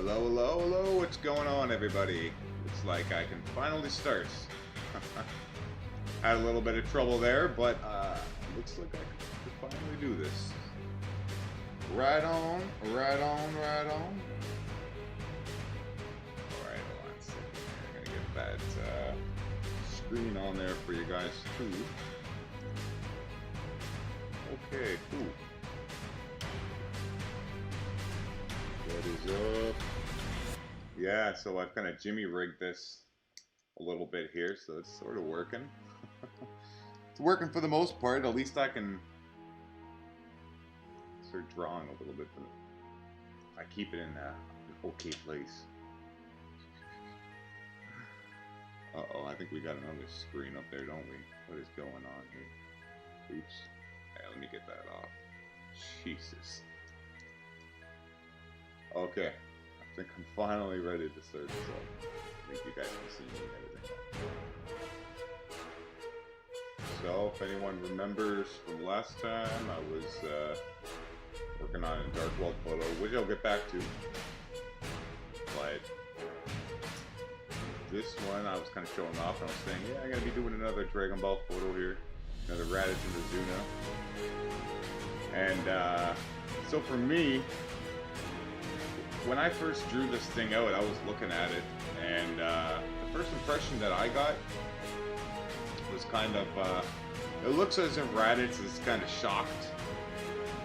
Hello, hello, hello, what's going on, everybody? Looks like I can finally start. Had a little bit of trouble there, but looks like I can finally do this. Right on, right on, right on. Alright, hold on a second here. I'm gonna get that screen on there for you guys, too. Okay, cool. What is up? Yeah, so I've kind of Jimmy rigged this a little bit here, so it's sort of working. It's working for the most part. At least I can start drawing a little bit. I keep it in an okay place. Uh-oh, I think we got another screen up there, don't we? What is going on here? Oops. Yeah, let me get that off. Jesus. Okay, I think I'm finally ready to start this up. I think you guys can see me and everything. So, if anyone remembers from last time, I was working on a dark world photo, which I'll get back to. But this one, I was kind of showing off, and I was saying, yeah, I'm going to be doing another Dragon Ball photo here. Another RADITZ RIZUNA. And so for me, when I first drew this thing out, I was looking at it, and the first impression that I got was kind of, it looks as if Raditz is kind of shocked,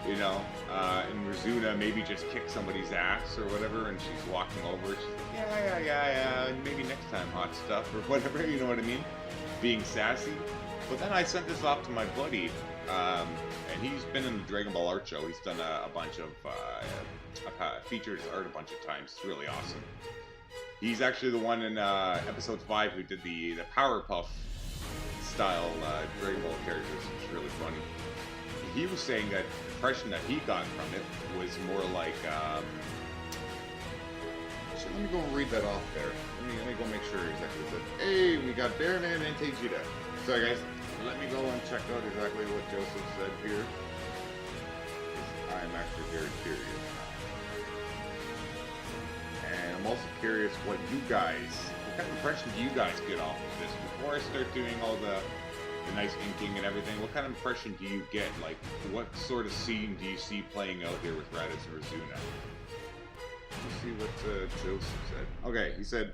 you know, and Rizuna maybe just kicked somebody's ass or whatever, and she's walking over, she's like, yeah, maybe next time, hot stuff, or whatever, you know what I mean, being sassy. But then I sent this off to my buddy, and he's been in the Dragon Ball art show. He's done a bunch of, featured his art a bunch of times. It's really awesome. He's actually the one in episode 5 who did the Powerpuff style Dragon Ball characters. It's really funny. He was saying that the impression that he got from it was more like, so let me go and read that off there. Let me go make sure exactly what it said. Hey, we got Bearman and Tegita. Sorry guys, let me go and check out exactly what Joseph said here. I'm actually very curious. And I'm also curious what kind of impression do you guys get off of this? Before I start doing all the nice inking and everything, what kind of impression do you get? Like, what sort of scene do you see playing out here with RADITZ RIZUNA? Let's see what Joseph said. Okay, he said,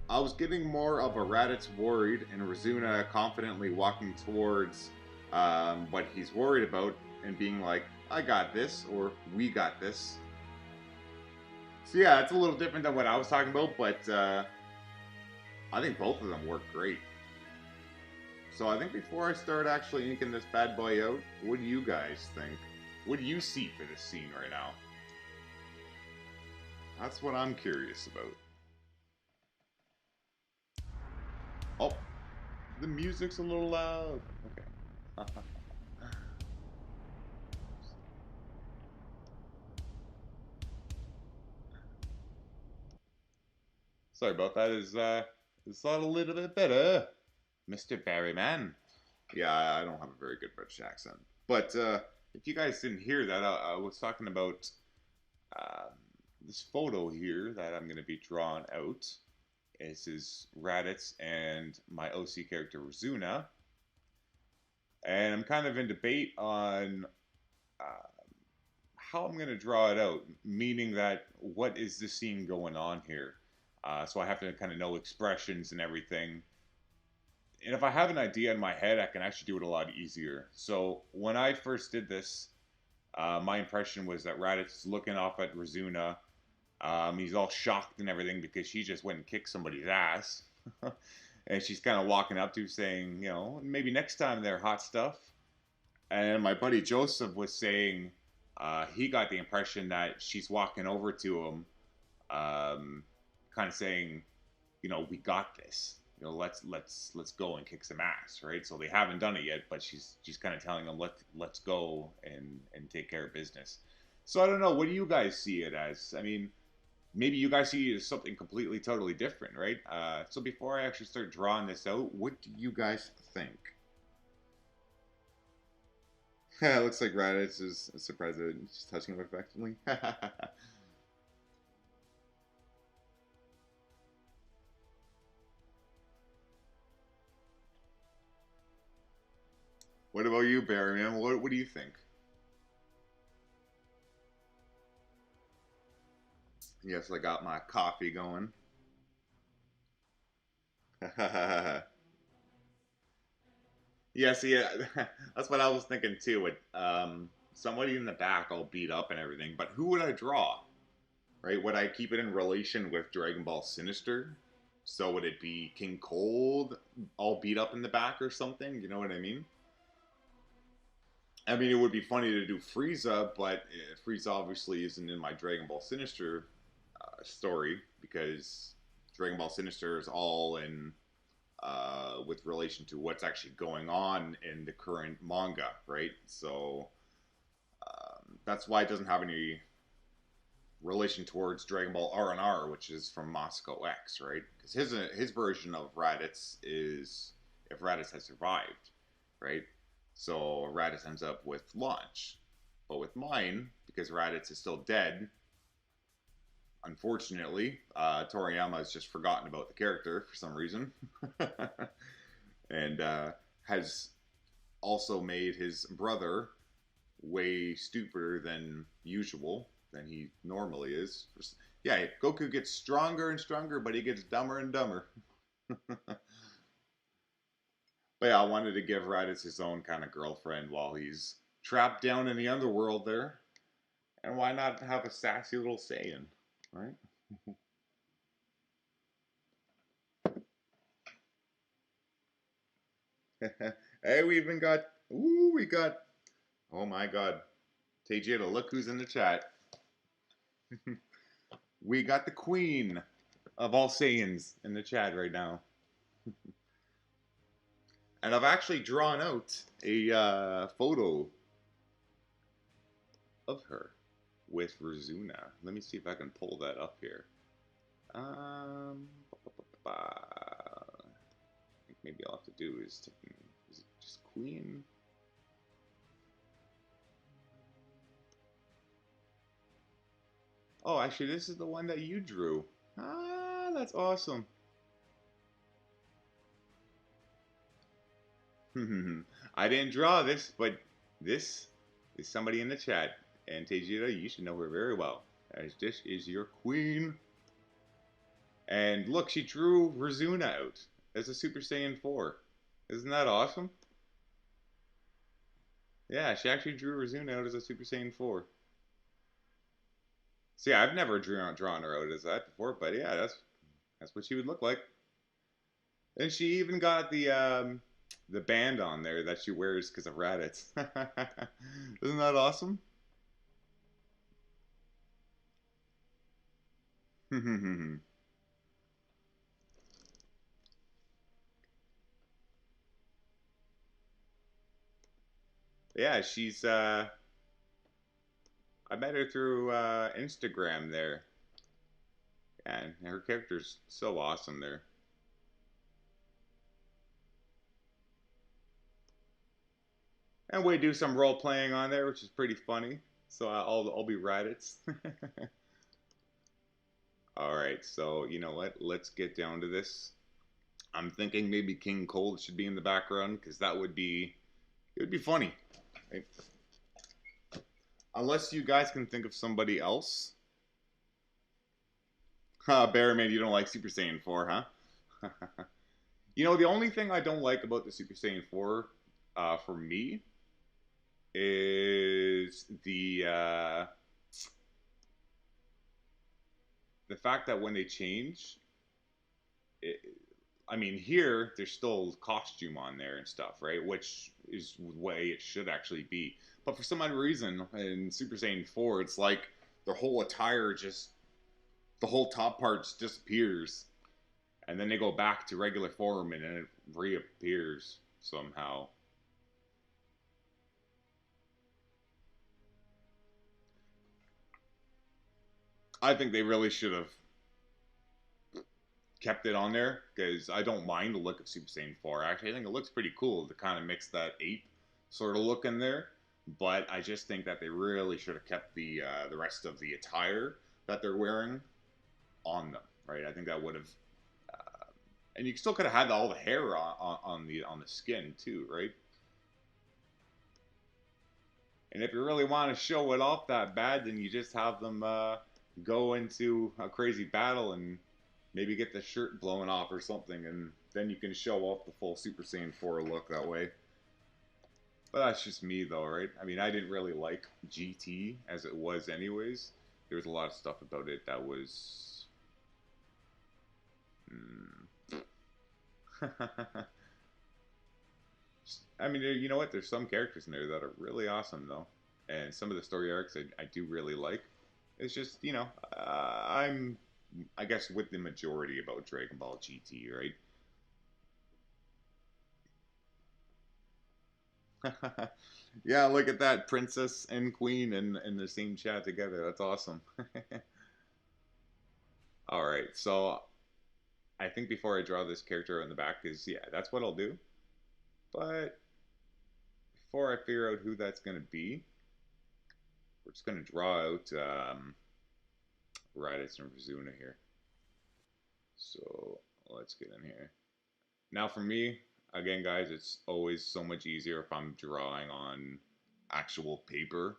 I was getting more of a Raditz worried and Rizuna confidently walking towards what he's worried about and being like, I got this, or we got this. So yeah, it's a little different than what I was talking about, but I think both of them work great. So I think before I start actually inking this bad boy out, what do you guys think? What do you see for this scene right now? That's what I'm curious about. Oh, the music's a little loud. Okay. Sorry about that. Is that a little bit better, Mr. Barryman? Yeah, I don't have a very good British accent. But if you guys didn't hear that, I was talking about this photo here that I'm going to be drawing out. This is Raditz and my OC character Rizuna. And I'm kind of in debate on how I'm going to draw it out, meaning that what is the scene going on here? So I have to kind of know expressions and everything. And if I have an idea in my head, I can actually do it a lot easier. So when I first did this, my impression was that Raditz is looking off at Rizuna. He's all shocked and everything because she just went and kicked somebody's ass. And she's kind of walking up to saying, you know, maybe next time they're hot stuff. And my buddy Joseph was saying he got the impression that she's walking over to him, kind of saying, you know, we got this. You know, let's go and kick some ass, right? So they haven't done it yet, but she's kind of telling them let's go and take care of business. So I don't know. What do you guys see it as? I mean, maybe you guys see it as something completely, totally different, right? So before I actually start drawing this out, what do you guys think? It looks like Raditz is surprised that she's touching him affectionately. What about you, Barry, man? What do you think? Yes, I got my coffee going. Yeah, see, that's what I was thinking too. With somebody in the back all beat up and everything, but who would I draw? Right? Would I keep it in relation with Dragon Ball Sinister? So would it be King Cold all beat up in the back or something? You know what I mean? I mean, it would be funny to do Frieza, but Frieza obviously isn't in my Dragon Ball Sinister story because Dragon Ball Sinister is all in with relation to what's actually going on in the current manga, right? So that's why it doesn't have any relation towards Dragon Ball R and R, which is from MasakoX, right? Because his version of Raditz is if Raditz has survived, right? So Raditz ends up with launch, but with mine, because Raditz is still dead, unfortunately, Toriyama has just forgotten about the character for some reason, and has also made his brother way stupider than usual than he normally is. Yeah, Goku gets stronger and stronger, but he gets dumber and dumber. But yeah, I wanted to give Raditz his own kind of girlfriend while he's trapped down in the underworld there. And why not have a sassy little Saiyan, right? Hey, we even got, ooh, we got, oh my god. Tejita, look who's in the chat. We got the queen of all Saiyans in the chat right now. And I've actually drawn out a photo of her with Rizuna. Let me see if I can pull that up here. I think maybe all I have to do is it just queen? Oh, actually, this is the one that you drew. Ah, that's awesome. I didn't draw this, but this is somebody in the chat. And Tejira, you should know her very well, as this is your queen. And look, she drew Rizuna out as a Super Saiyan 4. Isn't that awesome? Yeah, she actually drew Rizuna out as a Super Saiyan 4. See, I've never drawn her out as that before, but yeah, that's what she would look like. And she even got the band on there that she wears because of Raditz. Isn't that awesome? Yeah, she's I met her through Instagram there. Yeah, and her character's so awesome there. And we do some role playing on there, which is pretty funny. So I'll be Raditz. All right, so you know what? Let's get down to this. I'm thinking maybe King Cold should be in the background because that would be it would be funny. Right? Unless you guys can think of somebody else. Barryman, you don't like Super Saiyan 4, huh? You know, the only thing I don't like about the Super Saiyan 4 for me is the fact that when they change, it, I mean, here there's still costume on there and stuff, right? Which is the way it should actually be. But for some odd reason, in Super Saiyan 4, it's like their whole attire just, the whole top part just disappears. And then they go back to regular form and then it reappears somehow. I think they really should have kept it on there because I don't mind the look of Super Saiyan 4. Actually, I think it looks pretty cool to kind of mix that ape sort of look in there. But I just think that they really should have kept the rest of the attire that they're wearing on them, right? I think that would have, and you still could have had all the hair on the skin too, right? And if you really want to show it off that bad, then you just have them go into a crazy battle and maybe get the shirt blown off or something, and then you can show off the full Super Saiyan 4 look that way. But that's just me, though, right? I mean, I didn't really like GT as it was, anyways. There was a lot of stuff about it that was. I mean, you know what? There's some characters in there that are really awesome, though. And some of the story arcs I do really like. It's just, I'm, I guess, with the majority about Dragon Ball GT, right? Yeah, look at that. Princess and Queen in the same chat together. That's awesome. Alright, so I think before I draw this character on the back is, yeah, that's what I'll do. But before I figure out who that's going to be, we're just going to draw out Raditz and Rizuna here. So let's get in here. Now for me, again guys, it's always so much easier if I'm drawing on actual paper.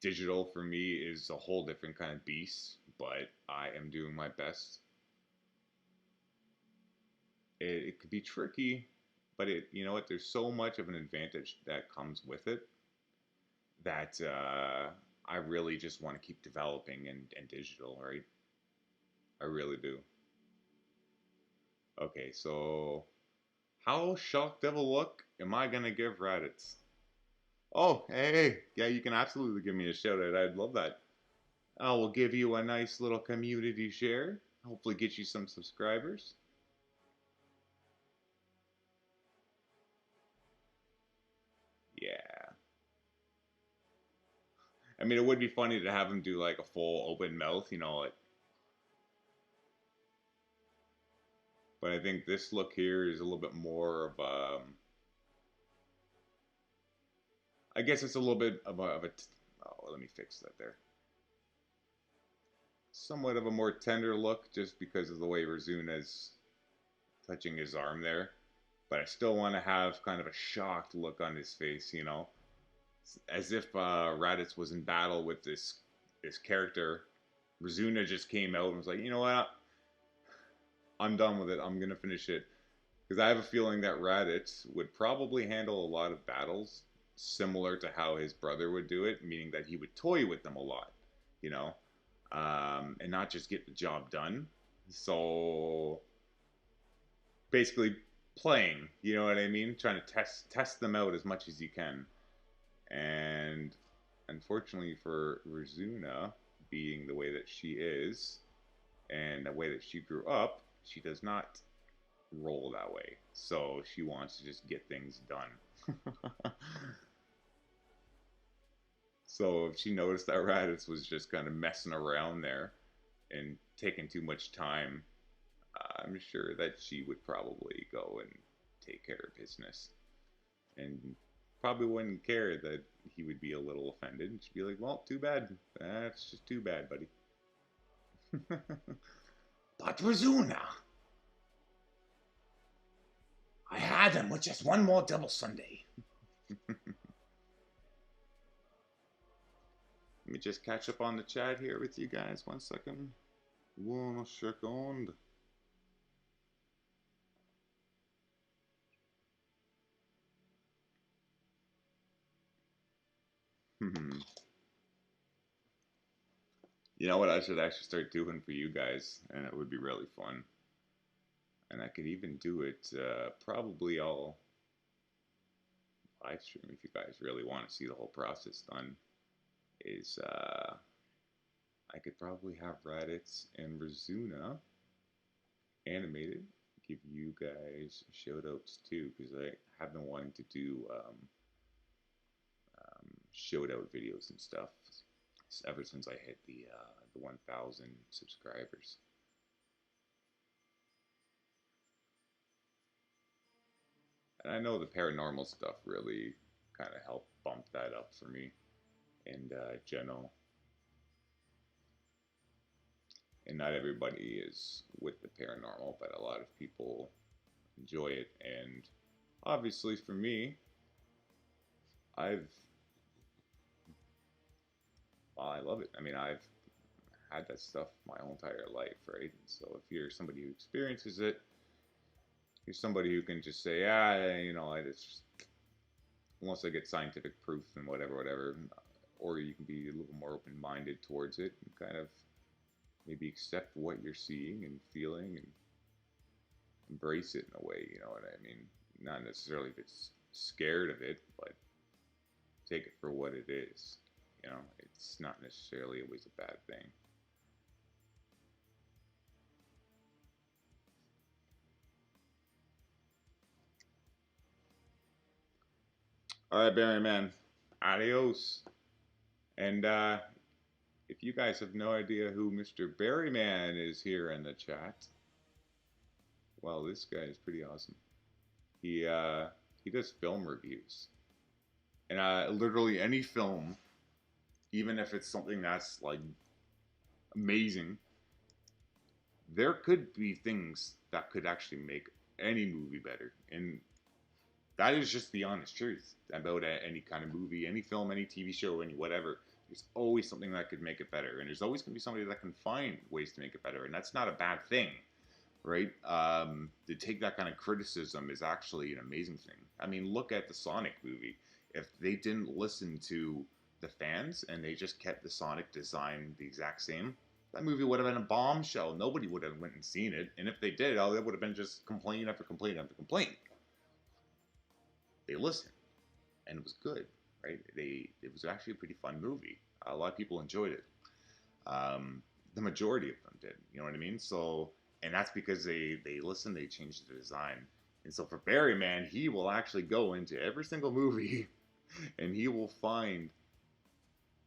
Digital for me is a whole different kind of beast, but I am doing my best. It could be tricky, but you know what, there's so much of an advantage that comes with it that I really just want to keep developing and digital, right? I really do. Okay, so how shocked of a look am I gonna give Raditz? Oh, hey, yeah, you can absolutely give me a shout out. I'd love that. I will give you a nice little community share. Hopefully, get you some subscribers. Yeah. I mean, it would be funny to have him do like a full open mouth, like. But I think this look here is a little bit more of I guess it's a little bit of a oh, let me fix that there. Somewhat of a more tender look just because of the way Rizuna's touching his arm there. But I still want to have kind of a shocked look on his face, as if Raditz was in battle with this character. Rizuna just came out and was like, you know what? I'm done with it. I'm going to finish it. Because I have a feeling that Raditz would probably handle a lot of battles similar to how his brother would do it, meaning that he would toy with them a lot, and not just get the job done. So basically playing, you know what I mean? Trying to test them out as much as you can. And unfortunately for Rizuna, being the way that she is, and the way that she grew up, she does not roll that way. So she wants to just get things done. So if she noticed that Raditz was just kind of messing around there and taking too much time, I'm sure that she would probably go and take care of business. And probably wouldn't care that he would be a little offended. And she'd be like, well, too bad. That's just too bad, buddy. But Rizuna, I had him with just one more double Sunday. Let me just catch up on the chat here with you guys. 1 second. 1 second. You know what I should actually start doing for you guys, and it would be really fun. And I could even do it, probably all live stream if you guys really want to see the whole process done. Is I could probably have Raditz and Rizuna animated, give you guys shout outs too, because I have been wanting to do shout out videos and stuff ever since I hit the 1,000 subscribers. And I know the paranormal stuff really kind of helped bump that up for me. And Geno. And not everybody is with the paranormal, but a lot of people enjoy it. And obviously for me, I've Well, I love it. I mean, I've had that stuff my whole entire life, right? And so if you're somebody who experiences it, you're somebody who can just say, ah, you know, it's unless I get scientific proof and whatever, whatever. Or you can be a little more open-minded towards it and kind of maybe accept what you're seeing and feeling and embrace it in a way, you know what I mean? Not necessarily if it's scared of it, but take it for what it is. You know, it's not necessarily always a bad thing. All right, Barry Man. Adios. And if you guys have no idea who Mr. Berryman is here in the chat, well, this guy is pretty awesome. He does film reviews, and literally any film, even if it's something that's like amazing, there could be things that could actually make any movie better, and that is just the honest truth about any kind of movie, any film, any TV show, any whatever. There's always something that could make it better, and there's always going to be somebody that can find ways to make it better, and that's not a bad thing, right? To take that kind of criticism is actually an amazing thing. I mean, look at the Sonic movie. If they didn't listen to the fans and they just kept the Sonic design the exact same, that movie would have been a bombshell. Nobody would have went and seen it, and if they did, oh, it would have been just complaint after complaint after complaint. They listened, and it was good, right? It was actually a pretty fun movie. A lot of people enjoyed it. The majority of them did. You know what I mean? So, and that's because they listened, they changed the design. And so for Barry Man, he will actually go into every single movie, and he will find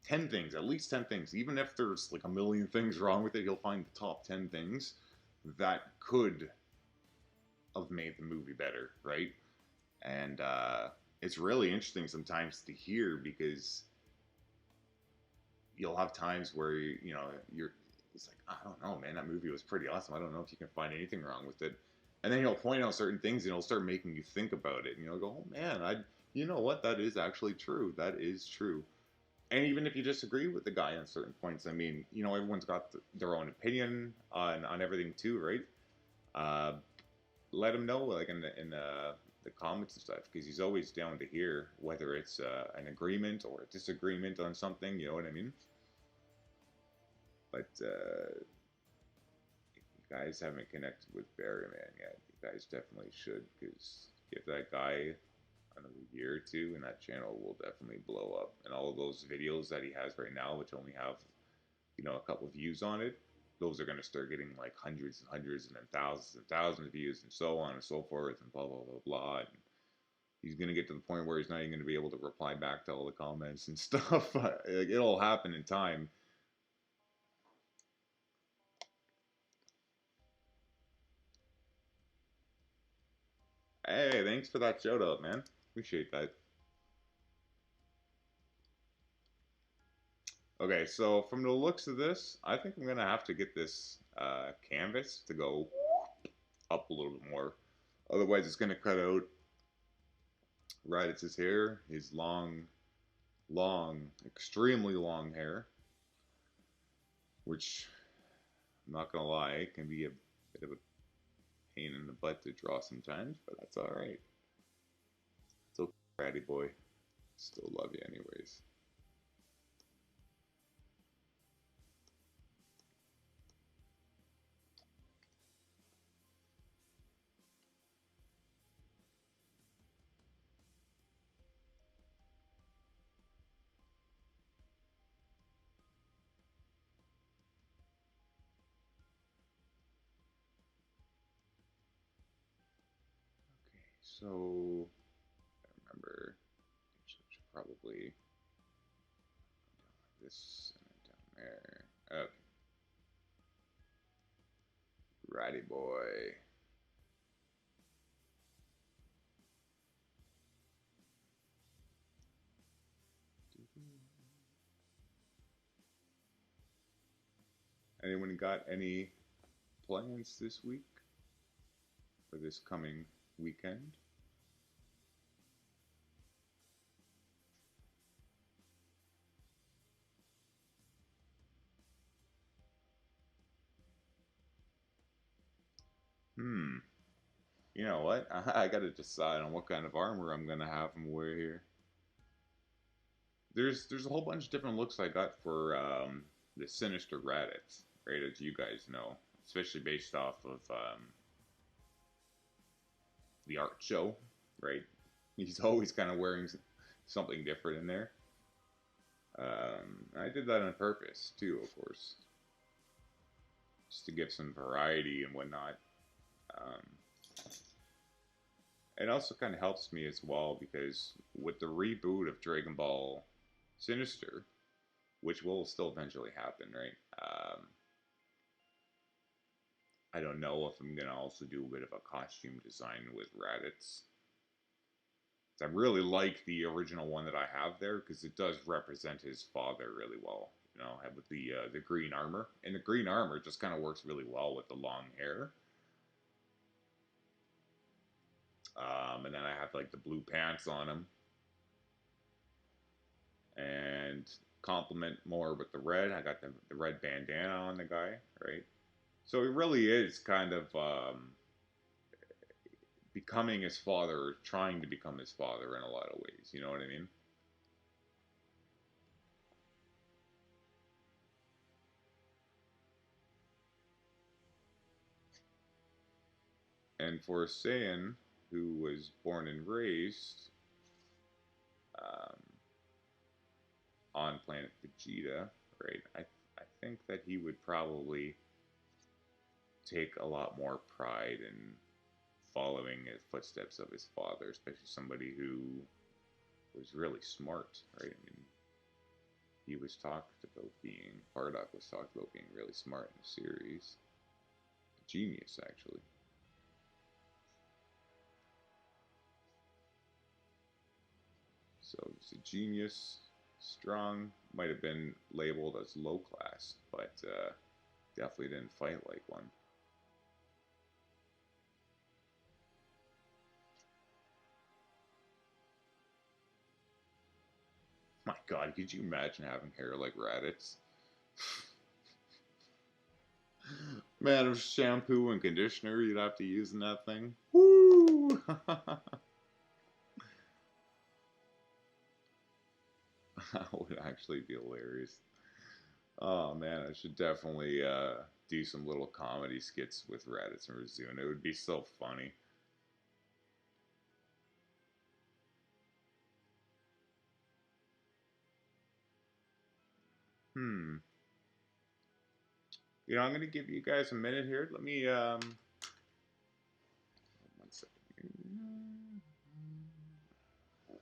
10 things, at least 10 things. Even if there's like a million things wrong with it, he'll find the top 10 things that could have made the movie better, right? And it's really interesting sometimes to hear because you'll have times where you're it's like, I don't know, man, that movie was pretty awesome. I don't know if you can find anything wrong with it. And then he'll point out certain things and it'll start making you think about it. And you'll go, oh man, you know what, that is actually true. That is true. And even if you disagree with the guy on certain points, I mean, everyone's got their own opinion on everything too, right? Let him know, like in the comments and stuff, because he's always down to hear whether it's an agreement or a disagreement on something. You know what I mean? But if you guys haven't connected with Barryman yet, you guys definitely should, because give that guy another year or two, and that channel will definitely blow up. And all of those videos that he has right now, which only have a couple of views on it, those are going to start getting like hundreds and hundreds and then thousands of views and so on and so forth and blah blah blah blah. And he's going to get to the point where he's not even going to be able to reply back to all the comments and stuff. It'll happen in time. Hey, thanks for that shout out, man. Appreciate that. Okay, so from the looks of this, I think I'm going to have to get this canvas to go up a little bit more. Otherwise, it's going to cut out Raditz's hair, his long, extremely long hair, which, I'm not going to lie, can be a bit of a pain in the butt to draw sometimes, but that's alright. It's okay, Ratty boy. Still love you anyways. So, I remember, I should probably down like this and down there. Okay. Ratty boy. Anyone got any plans this week? For this coming weekend? Hmm. You know what? I gotta decide on what kind of armor I'm gonna have him wear here. There's a whole bunch of different looks I got for the Sinister Raditz, right? As you guys know, especially based off of the art show, right? He's always kind of wearing something different in there. I did that on purpose too, of course, just to give some variety and whatnot. Um, it also kind of helps me as well because with the reboot of Dragon Ball Sinister, which will still eventually happen, right? I don't know if I'm gonna also do a bit of a costume design with Raditz. I really like the original one that I have there because it does represent his father really well. You know, with the green armor, and the green armor just kind of works really well with the long hair. And then I have like the blue pants on him, and complement more with the red. I got the red bandana on the guy, right? So he really is kind of becoming his father, or trying to become his father in a lot of ways. You know what I mean? And for a Saiyan who was born and raised um, on planet Vegeta, right? I think that he would probably take a lot more pride in following his footsteps of his father, especially somebody who was really smart, right? I mean, he was talked about being Bardock was talked about being really smart in the series, a genius actually. So he's a genius, strong, might have been labeled as low class, but definitely didn't fight like one. My God, could you imagine having hair like Raditz? Man, of shampoo and conditioner you'd have to use in that thing. Woo! That would actually be hilarious. Oh man, I should definitely do some little comedy skits with Raditz and Rizuna. It would be so funny. Hmm. You know, I'm gonna give you guys a minute here. Let me 1 second. Let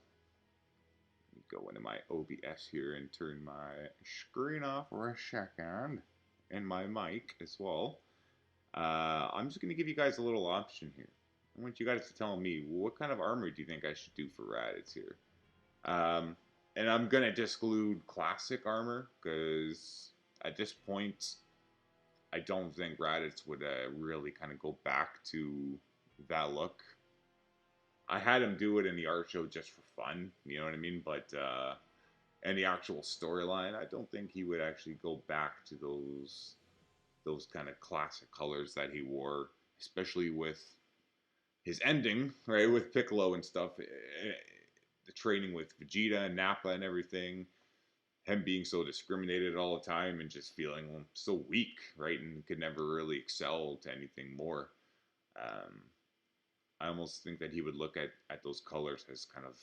me go into my OBS here and turn my screen off for a second, and my mic as well. I'm just gonna give you guys a little option here. I want you guys to tell me what kind of armor do you think I should do for Raditz here. Um, and I'm gonna exclude classic armor because at this point, I don't think Raditz would really kind of go back to that look. I had him do it in the art show just for fun, you know what I mean? But in the actual storyline, I don't think he would actually go back to those kind of classic colors that he wore, especially with his ending, right, with Piccolo and stuff. The training with Vegeta and Nappa and everything, him being so discriminated all the time and just feeling so weak, right, and could never really excel to anything more. Um, I almost think that he would look at those colors as kind of,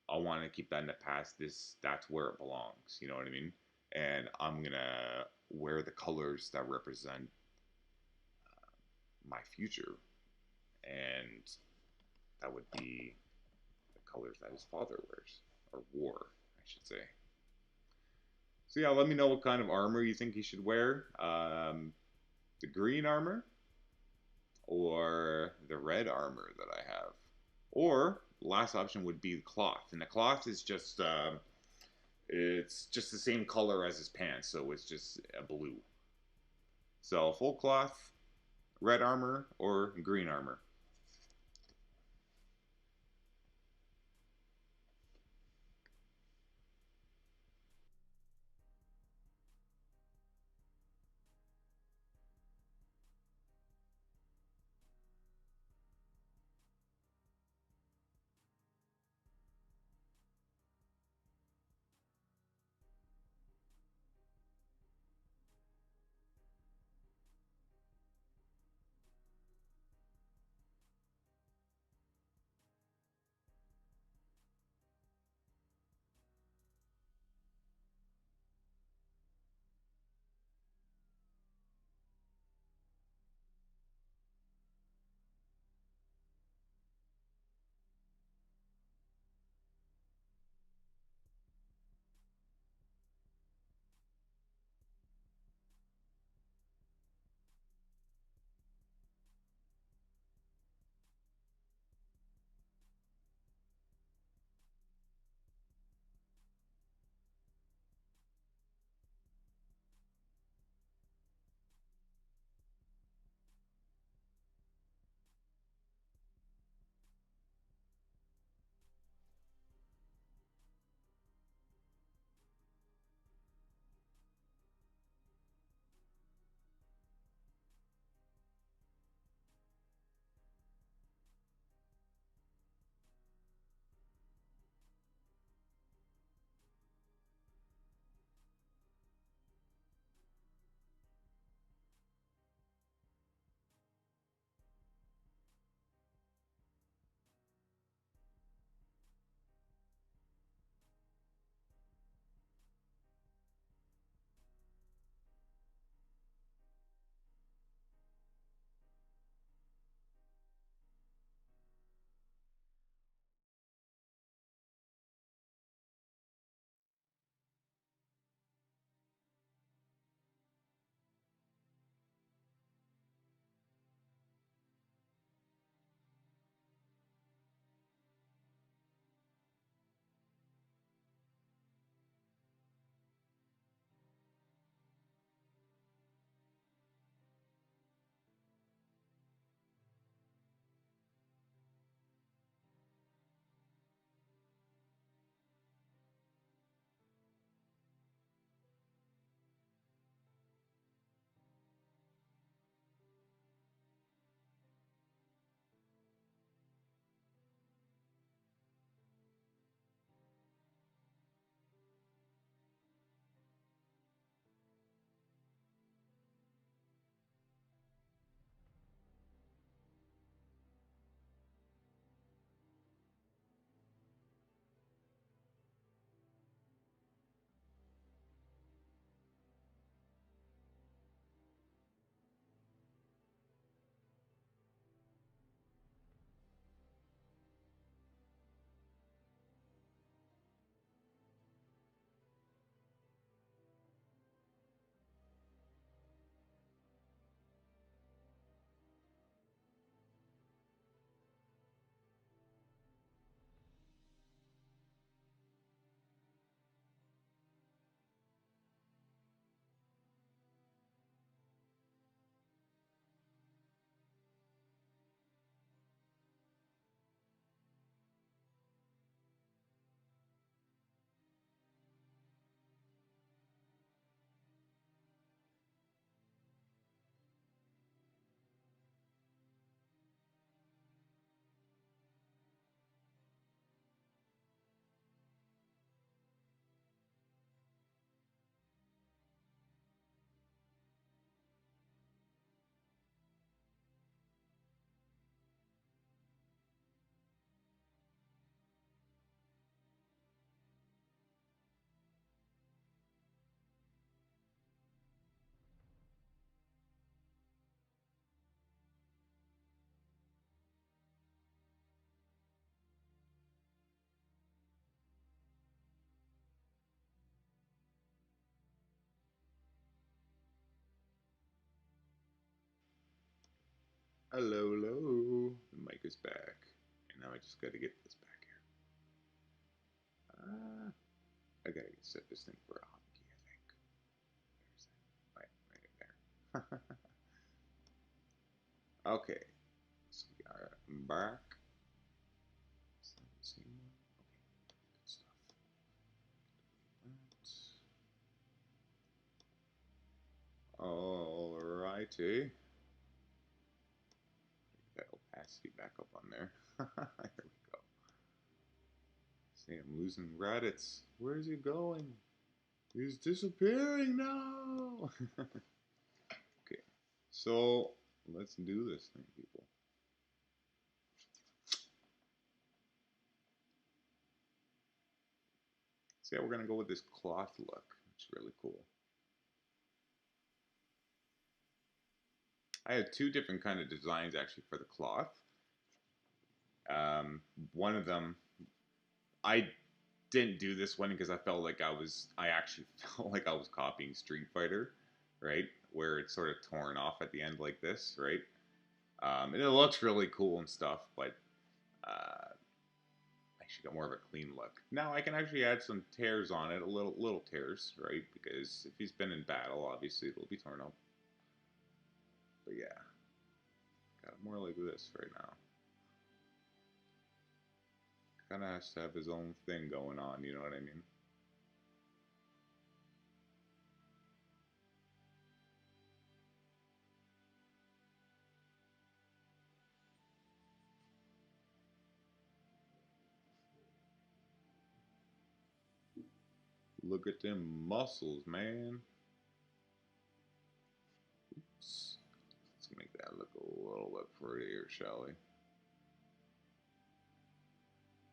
I want to keep that in the past. That's where it belongs. You know what I mean? And I'm gonna wear the colors that represent my future, and that would be the colors that his father wears or wore, I should say. So yeah, let me know what kind of armor you think he should wear. The green armor or the red armor that I have. Or the last option would be the cloth, and the cloth is just it's just the same color as his pants, so it's just a blue. So full cloth, red armor, or green armor. Hello, hello. The mic is back. And now I just gotta get this back here. I gotta set this thing for a hotkey, I think. There's it. Right in there. Okay. So we are back. Okay, good stuff. Alrighty. That opacity back up on there. There we go. See, I'm losing Raditz. Where's he going? He's disappearing now. Okay, so let's do this thing, people. So yeah, we're gonna go with this cloth look. It's really cool. I have two different kind of designs actually for the cloth. One of them, I didn't do this one because I felt like I actually felt like I was copying Street Fighter, right? Where it's sort of torn off at the end like this, right? And it looks really cool and stuff, but I should get more of a clean look. Now I can actually add some tears on it, little tears, right? Because if he's been in battle, obviously it'll be torn up. But yeah, got it more like this right now. Kind of has to have his own thing going on, you know what I mean? Look at them muscles, man. Oops. Let's make that look a little bit prettier, shall we?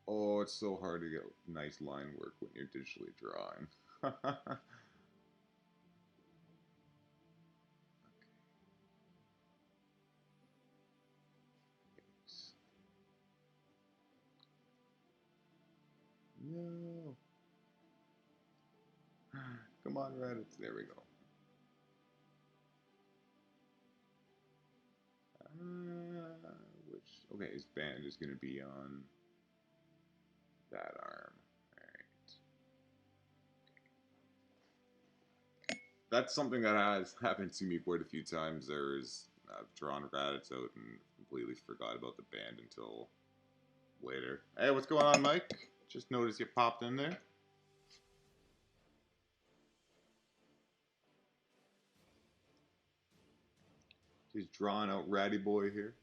Oh, it's so hard to get nice line work when you're digitally drawing. No. Come on, Reddit. There we go. Okay, his band is going to be on that arm. Alright. That's something that has happened to me quite a few times. I've drawn Raditz out and completely forgot about the band until later. Hey, what's going on, Mike? Just noticed you popped in there. He's drawing out Ratty Boy here.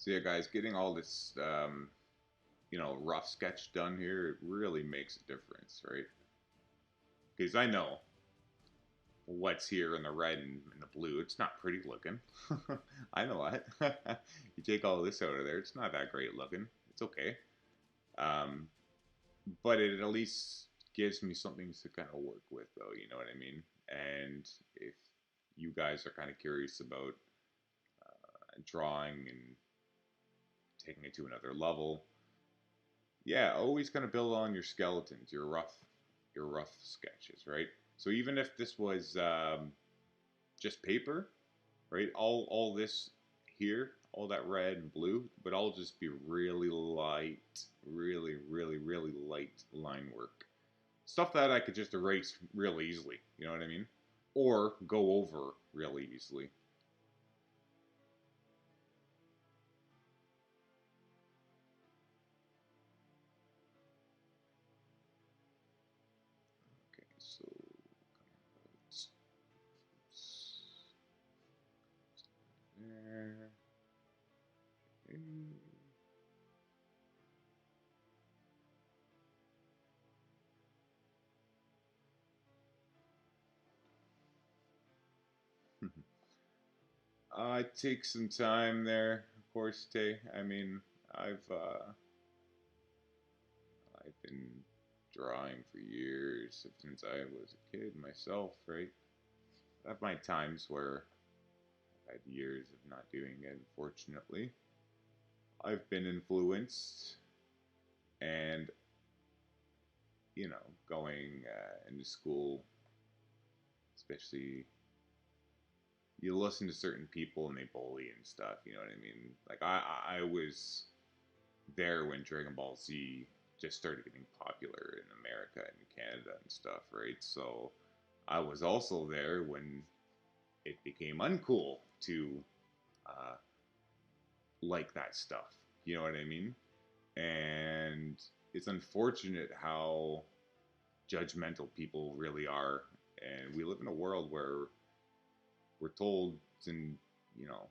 So yeah, guys, getting all this, rough sketch done here, it really makes a difference, right? Because I know what's here in the red and in the blue. It's not pretty looking. I know that. You take all this out of there, it's not that great looking. It's okay. Um, but it at least gives me something to kind of work with, though, you know what I mean? And if you guys are kind of curious about drawing and taking it to another level, yeah, always kind of build on your skeletons, your rough sketches, right? So even if this was just paper, right? All this here, all that red and blue, but all just be really light, really light line work. Stuff that I could just erase real easily, you know what I mean? Or go over really easily. Okay, so there. It takes some time there, of course, Tay. I mean, I've uh, I've been drawing for years since I was a kid myself, right? I have my times where I've had years of not doing it, unfortunately. I've been influenced, and going into school, especially, you listen to certain people and they bully and stuff. You know what I mean? Like I was there when Dragon Ball Z just started getting popular in America and Canada and stuff, right? So I was also there when it became uncool to uh, like that stuff. You know what I mean? And it's unfortunate how judgmental people really are. And we live in a world where we're told, and you know,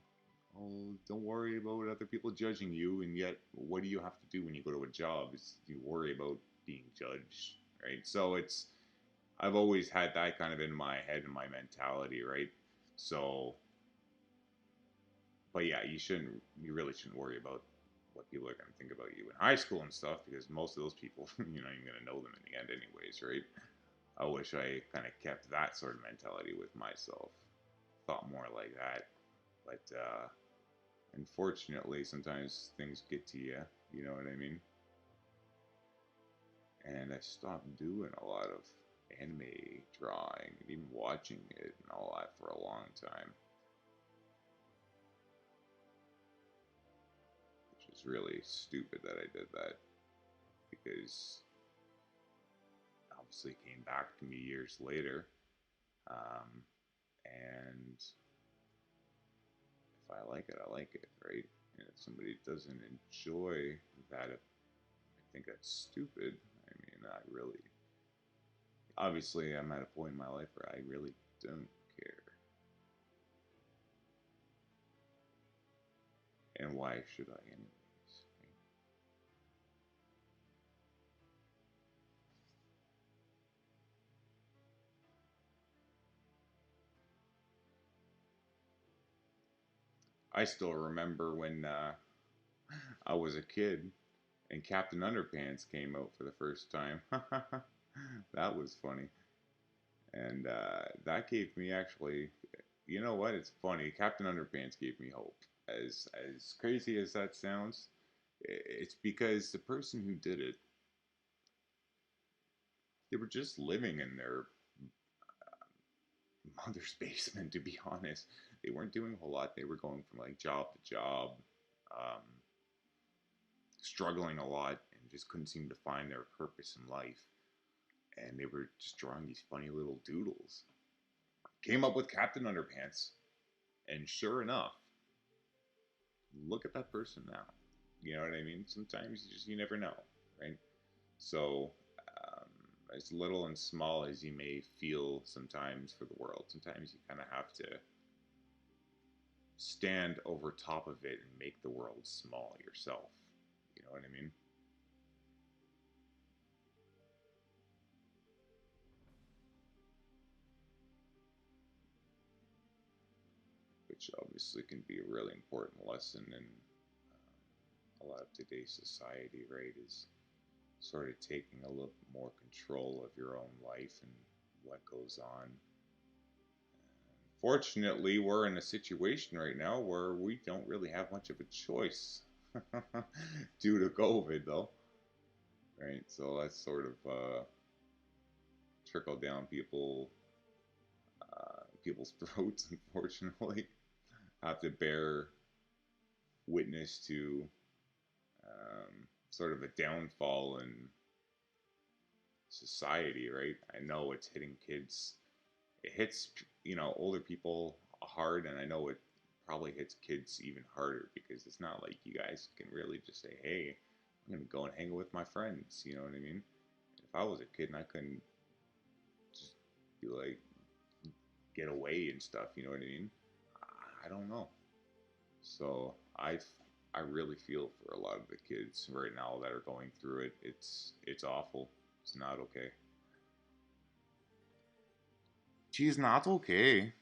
oh, don't worry about other people judging you. And yet, what do you have to do when you go to a job? Is you worry about being judged, right? So I've always had that kind of in my head and my mentality, right? So, but yeah, you really shouldn't worry about what people are going to think about you in high school and stuff, because most of those people, you're not even going to know them in the end, anyways, right? I wish I kind of kept that sort of mentality with myself, thought more like that. But unfortunately, sometimes things get to you, you know what I mean? And I stopped doing a lot of anime drawing and even watching it and all that for a long time, which is really stupid that I did that, because obviously it came back to me years later. Um, and if I like it, I like it, right? And if somebody doesn't enjoy that, I think that's stupid. I mean, I really, obviously, I'm at a point in my life where I really don't care. And why should I, anyways? I still remember when I was a kid and Captain Underpants came out for the first time. That was funny. And that gave me actually, you know what? It's funny. Captain Underpants gave me hope. As crazy as that sounds, it's because the person who did it, they were just living in their mother's basement. To be honest, they weren't doing a whole lot. They were going from like job to job, um, struggling a lot, and just couldn't seem to find their purpose in life. And they were just drawing these funny little doodles. Came up with Captain Underpants, and sure enough, look at that person now. You know what I mean? Sometimes you never know, right? So, um, as little and small as you may feel sometimes for the world, sometimes you kind of have to stand over top of it and make the world small yourself. You know what I mean? Which obviously can be a really important lesson in a lot of today's society, right? Is sort of taking a little more control of your own life and what goes on. Fortunately, we're in a situation right now where we don't really have much of a choice due to COVID, though. Right, so that's sort of trickled down people's throats. Unfortunately, have to bear witness to sort of a downfall in society. Right, I know it's hitting kids. It hits older people hard, and I know it probably hits kids even harder, because it's not like you guys can really just say, hey, I'm gonna go and hang out with my friends, you know what I mean? If I was a kid and I couldn't just be like, get away and stuff, you know what I mean? I don't know. So I really feel for a lot of the kids right now that are going through it. It's awful. It's not okay. She's not okay.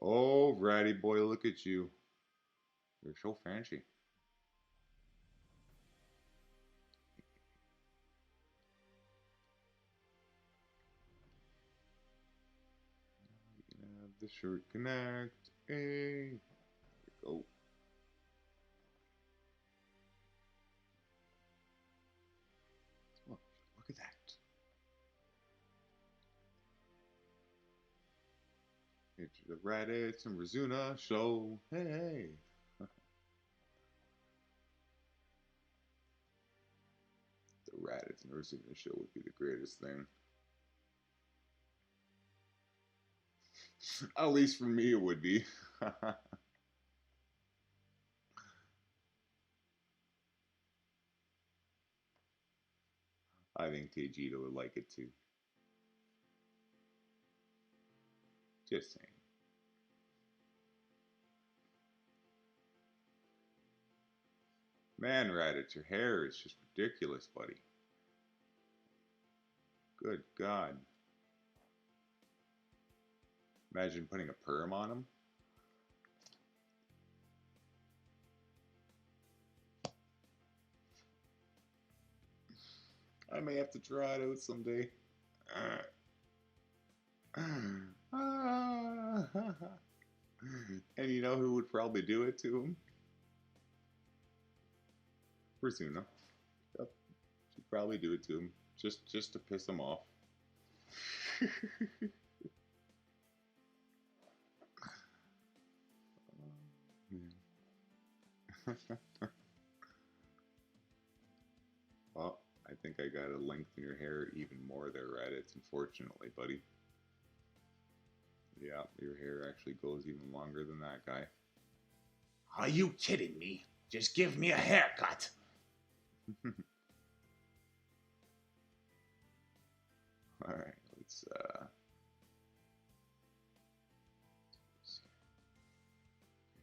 Oh, ratty boy, look at you. You're so fancy. You can have the shirt connect. Hey. Go. Look at that. It's the RADITZ and RIZUNA show. Hey. The RADITZ and RIZUNA show would be the greatest thing. At least for me, it would be. I think Vegeta would like it too. Just saying. Man, Raditz, your hair is just ridiculous, buddy. Good God. Imagine putting a perm on him. I may have to try it out someday. And you know who would probably do it to him? Rizuna. Yep. She'd probably do it to him. Just to piss him off. Well, I think I gotta lengthen your hair even more there, Raditz, unfortunately, buddy. Yeah, your hair actually goes even longer than that guy. Are you kidding me? Just give me a haircut. Alright, let's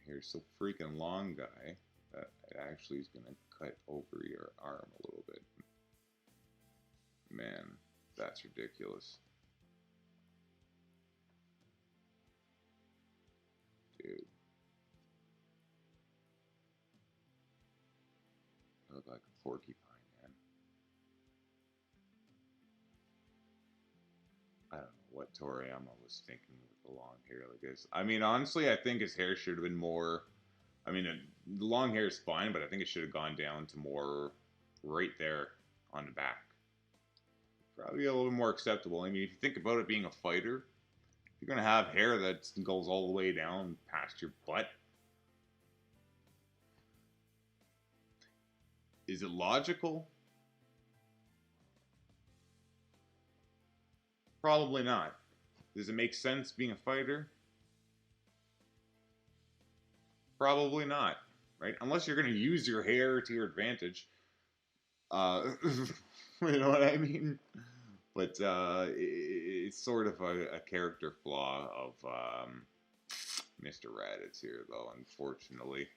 your hair's so freaking long, guy, that it actually is gonna cut over your arm a little bit. Man, that's ridiculous. Dude. You look like a porcupine, man. I don't know what Toriyama was thinking with the long hair like this. I mean, honestly, I think his hair should have been more... I mean, the long hair is fine, but I think it should have gone down to more right there on the back. Probably a little more acceptable. I mean, if you think about it being a fighter, you're going to have hair that goes all the way down past your butt. Is it logical? Probably not. Does it make sense being a fighter? Probably not, right? Unless you're going to use your hair to your advantage. You know what I mean? But it's sort of a character flaw of Mr. Raditz here, though, unfortunately.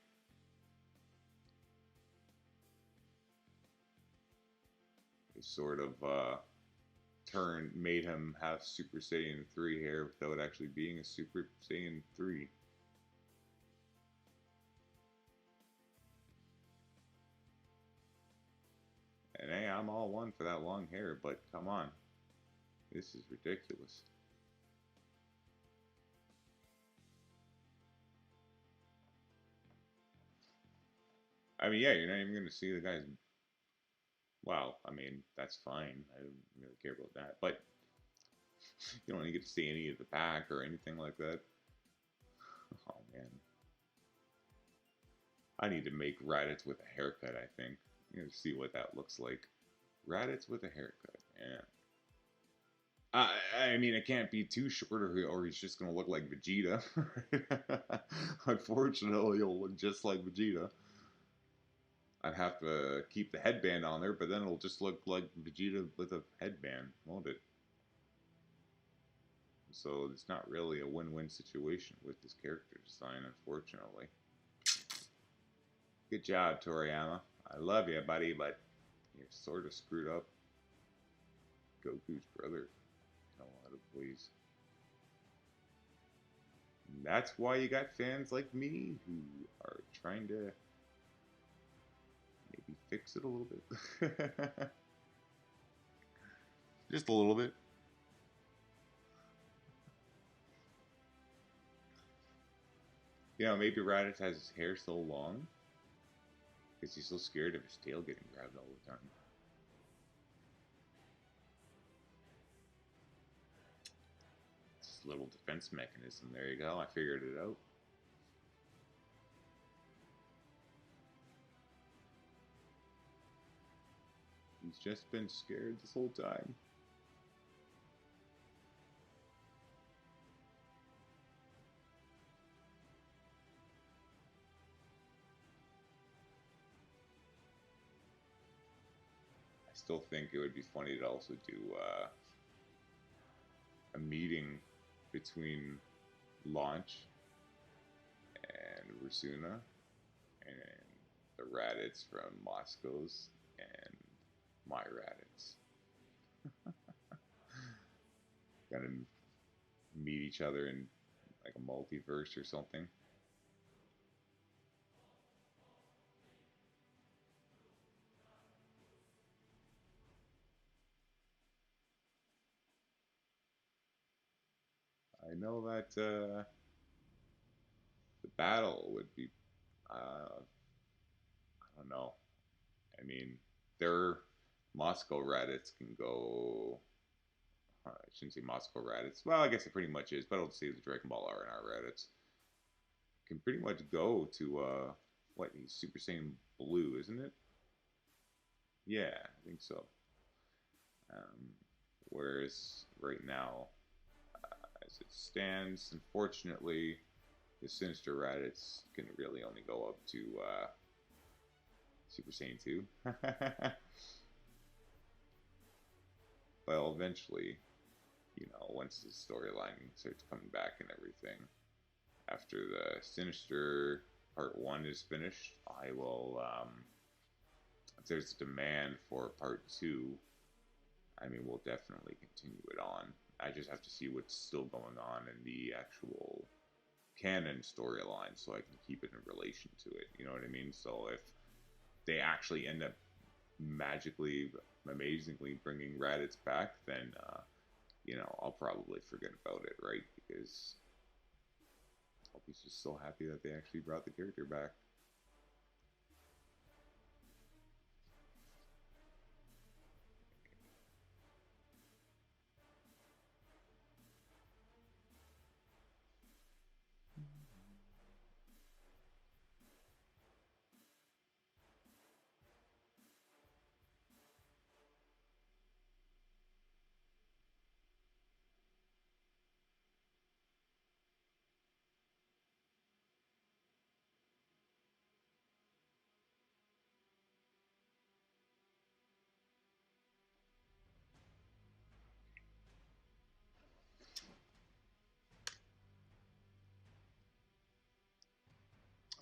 It sort of made him have Super Saiyan 3 hair without actually being a Super Saiyan 3. And hey, I'm all one for that long hair, but come on. This is ridiculous. I mean, yeah, you're not even going to see the guy's... Well, I mean, that's fine. I don't really care about that. But you don't even get to see any of the back or anything like that. Oh, man. I need to make Raditz with a haircut, I think. I'm going to see what that looks like. Raditz with a haircut, yeah. I mean, it can't be too short or he's just going to look like Vegeta. Unfortunately, he'll look just like Vegeta. I'd have to keep the headband on there, but then it'll just look like Vegeta with a headband, won't it? So it's not really a win-win situation with this character design, unfortunately. Good job, Toriyama. I love you, buddy, but you're sort of screwed up. Goku's brother. In a lot of ways. That's why you got fans like me who are trying to maybe fix it a little bit. Just a little bit. You know, maybe Raditz has his hair so long because he's so scared of his tail getting grabbed all the time. This little defense mechanism. There you go. I figured it out. He's just been scared this whole time. I still think it would be funny to also do a meeting between Launch and Rizuna and the Raditz from Moscow's and my Raditz. Gonna meet each other in like a multiverse or something. I know that the battle would be, I don't know. I mean, their Moscow Raditz can go. I shouldn't say Moscow Raditz. Well, I guess it pretty much is, but I'll say the Dragon Ball R and R Raditz can pretty much go to what he's Super Saiyan Blue, isn't it? Yeah, I think so. Um, whereas right now, as it stands, unfortunately, the Sinister Raditz can really only go up to Super Saiyan 2. Well, eventually, you know, once the storyline starts coming back and everything, after the Sinister Part 1 is finished, I will, if there's a demand for Part 2, I mean, we'll definitely continue it on. I just have to see what's still going on in the actual canon storyline so I can keep it in relation to it. You know what I mean? So if they actually end up magically, amazingly bringing Raditz back, then, you know, I'll probably forget about it, right? Because I'll be just so happy that they actually brought the character back.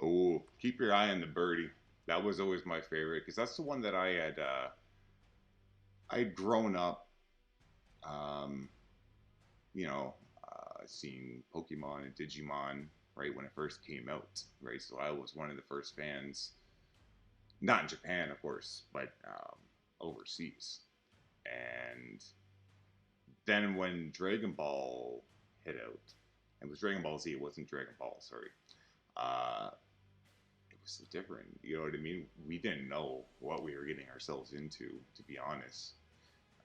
Oh, keep your eye on the birdie. That was always my favorite because that's the one that I'd grown up, um, you know, seeing Pokemon and Digimon right when it first came out, right? So I was one of the first fans, not in Japan, of course, but overseas. And then when Dragon Ball hit out, it was Dragon Ball Z. It wasn't Dragon Ball. Sorry. Uh, it was so different. You know what I mean? We didn't know what we were getting ourselves into, to be honest.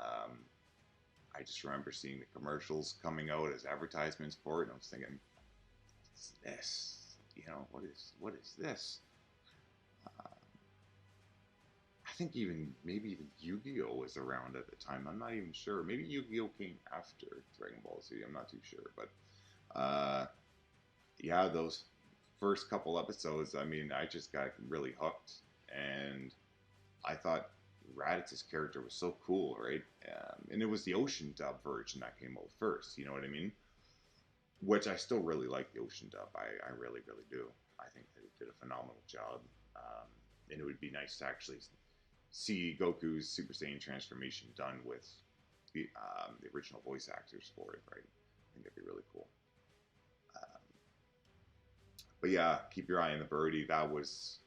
Um, I just remember seeing the commercials coming out as advertisements for it, and I was thinking, "What's this? You know, what is this?" Uh, I think even maybe even Yu-Gi-Oh was around at the time. I'm not even sure. Maybe Yu-Gi-Oh came after Dragon Ball Z. I'm not too sure, but yeah, those first couple episodes, I mean, I just got really hooked, and I thought Raditz's character was so cool, right? And it was the Ocean dub version that came out first. You know what I mean? Which I still really like the Ocean dub. I really, really do. I think they did a phenomenal job. And it would be nice to actually see Goku's Super Saiyan transformation done with the original voice actors for it, right? I think that'd be really cool. But yeah, keep your eye on the birdie. That was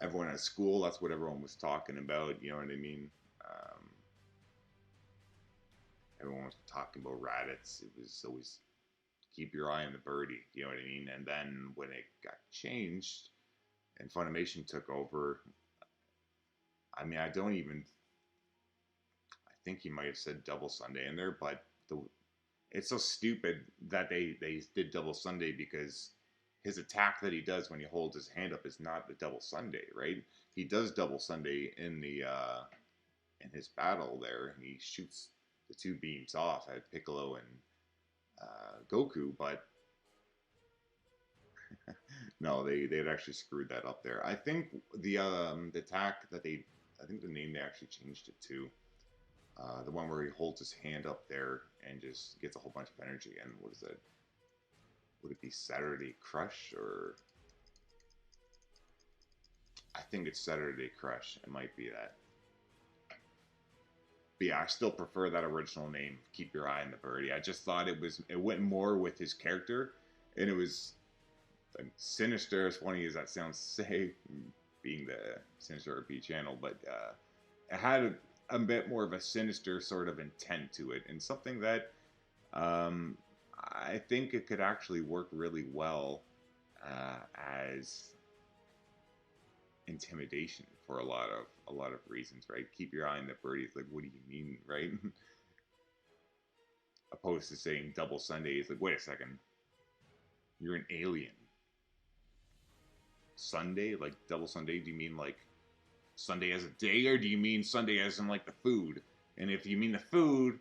everyone at school. That's what everyone was talking about. You know what I mean? Um, Everyone was talking about Raditz. It was always keep your eye on the birdie. You know what I mean? And then when it got changed and Funimation took over, I mean, I don't even. I think he might have said Double Sunday in there, but it's so stupid that they did Double Sunday because his attack that he does when he holds his hand up is not the Double Sunday, right? He does Double Sunday in the in his battle there, and he shoots the two beams off at Piccolo and Goku, but no, they had actually screwed that up there. I think the attack that I think the name they actually changed it to. The one where he holds his hand up there and just gets a whole bunch of energy. And what is it? Would it be Saturday Crush or? I think it's Saturday Crush. It might be that. But yeah, I still prefer that original name. Keep your eye on the birdie. I just thought it went more with his character, and it was like, sinister. As funny as that sounds, say being the Sinister RP channel, but it had a bit more of a sinister sort of intent to it, and something that I think it could actually work really well as intimidation for a lot of reasons, right? Keep your eye on the birdie. It's like, what do you mean, right? Opposed to saying Double Sunday, it's like, wait a second, you're an alien. Sunday, like Double Sunday? Do you mean like Sunday as a day, or do you mean Sunday as in like the food? And if you mean the food,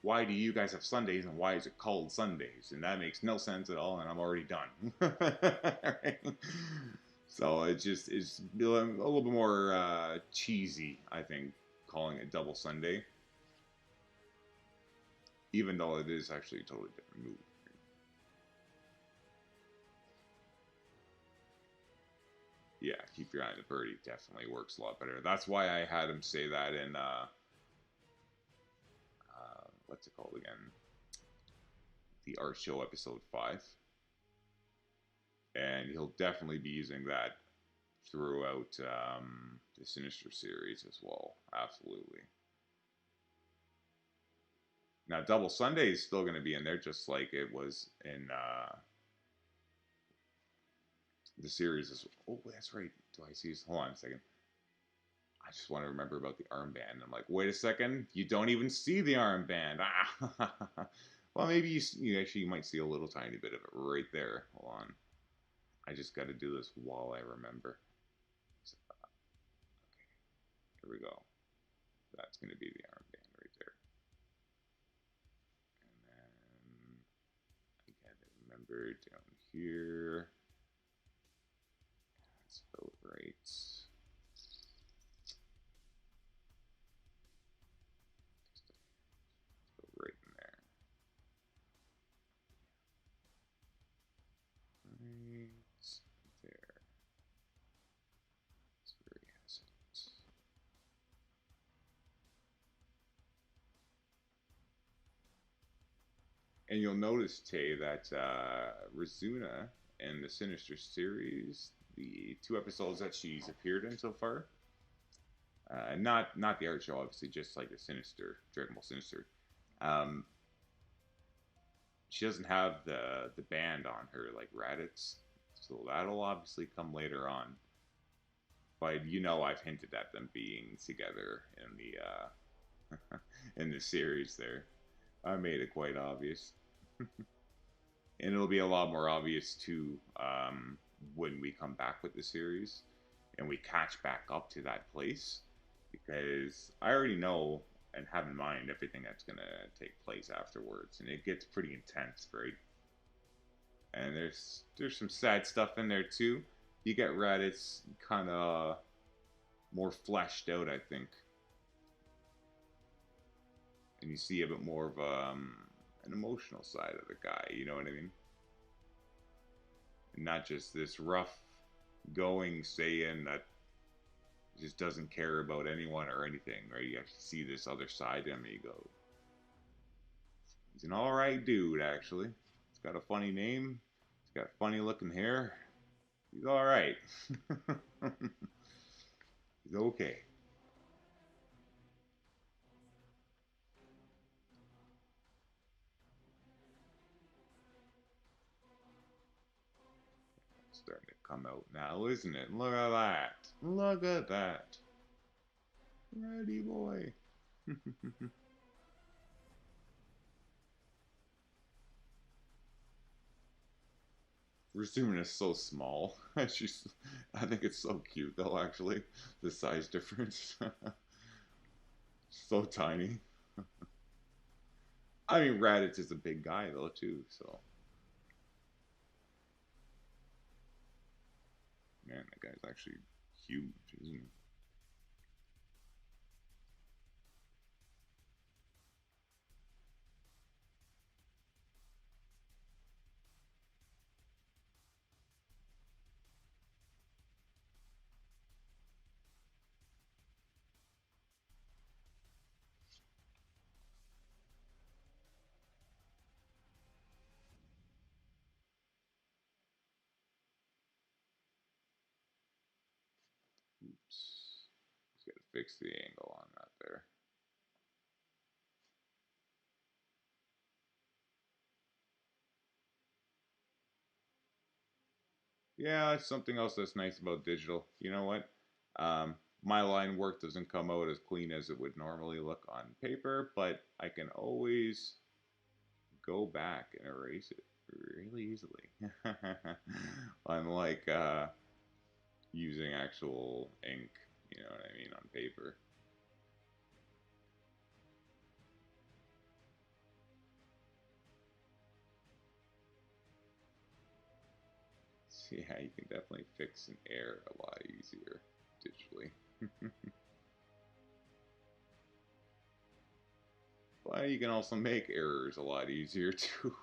why do you guys have Sundays, and why is it called Sundays? And that makes no sense at all, and I'm already done. Right? So it's a little bit more cheesy, I think, calling it Double Sunday, even though it is actually a totally different move. Yeah, keep your eye on the birdie definitely works a lot better. That's why I had him say that in what's it called again? The Art Show episode 5. And he'll definitely be using that throughout the Sinister series as well. Absolutely. Now, Double Sunday is still going to be in there, just like it was in the series. Oh, that's right. Do I see this? Hold on a second. I just want to remember about the armband. I'm like, wait a second. You don't even see the armband. Ah. Well, maybe you might see a little tiny bit of it right there. Hold on. I just got to do this while I remember. So, okay, here we go. That's going to be the armband right there. And then I got to remember down here. That's about right. Right in there. Right there. That's where he has it. And you'll notice, Tay, that Rizuna in the Sinister series, the 2 episodes that she's appeared in so far, not the art show, obviously, just like the Sinister, Dragon Ball Sinister, she doesn't have the band on her like Raditz, so that'll obviously come later on. But I've hinted at them being together in the in the series there. I made it quite obvious. And it'll be a lot more obvious too when we come back with the series and we catch back up to that place, because I already know and have in mind everything that's going to take place afterwards, and it gets pretty intense, right? And there's some sad stuff in there too. You get Raditz kind of more fleshed out, I think, and you see a bit more of an emotional side of the guy. You know what I mean? And not just this rough going Saiyan that just doesn't care about anyone or anything, right? You actually see this other side of him, and you go, he's an alright dude, actually. He's got a funny name. He's Got funny looking hair. He's alright. He's okay. Starting to come out now, isn't it? Look at that. Look at that. Ready, boy. Rizuna is so small. I think it's so cute, though, actually. The size difference. So tiny. I mean, Raditz is a big guy, though, too, so. Man, that guy's actually huge, isn't he? Oops. Just gotta fix the angle on that there. Yeah, it's something else that's nice about digital. You know what? My line work doesn't come out as clean as it would normally look on paper, but I can always go back and erase it really easily. Unlike using actual ink, you know what I mean, on paper. So yeah, you can definitely fix an error a lot easier digitally. But you can also make errors a lot easier too.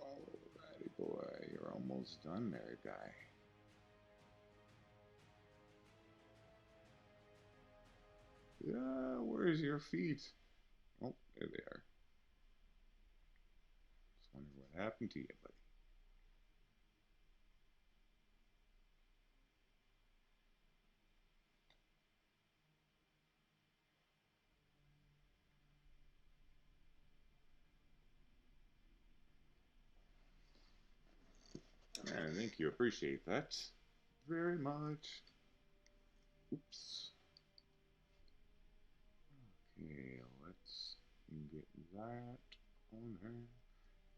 Alrighty, boy, you're almost done there, guy. Yeah, where's your feet? Oh, there they are. Just wondering what happened to you, buddy. I think you appreciate that very much. Oops. Okay, let's get that on there.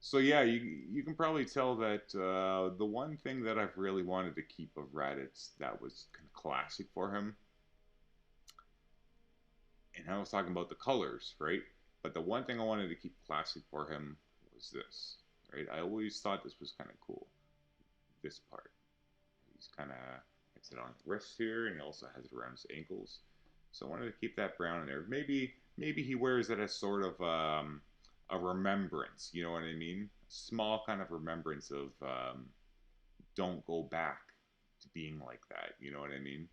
So yeah, you can probably tell that the one thing that I've really wanted to keep of Raditz that was kind of classic for him, and I was talking about the colors, right? But the one thing I wanted to keep classic for him was this, right? I always thought this was kind of cool. This part, he's kind of has it on his wrist here, and he also has it around his ankles. So I wanted to keep that brown in there. Maybe he wears it as sort of a remembrance. You know what I mean? A small kind of remembrance of don't go back to being like that. You know what I mean?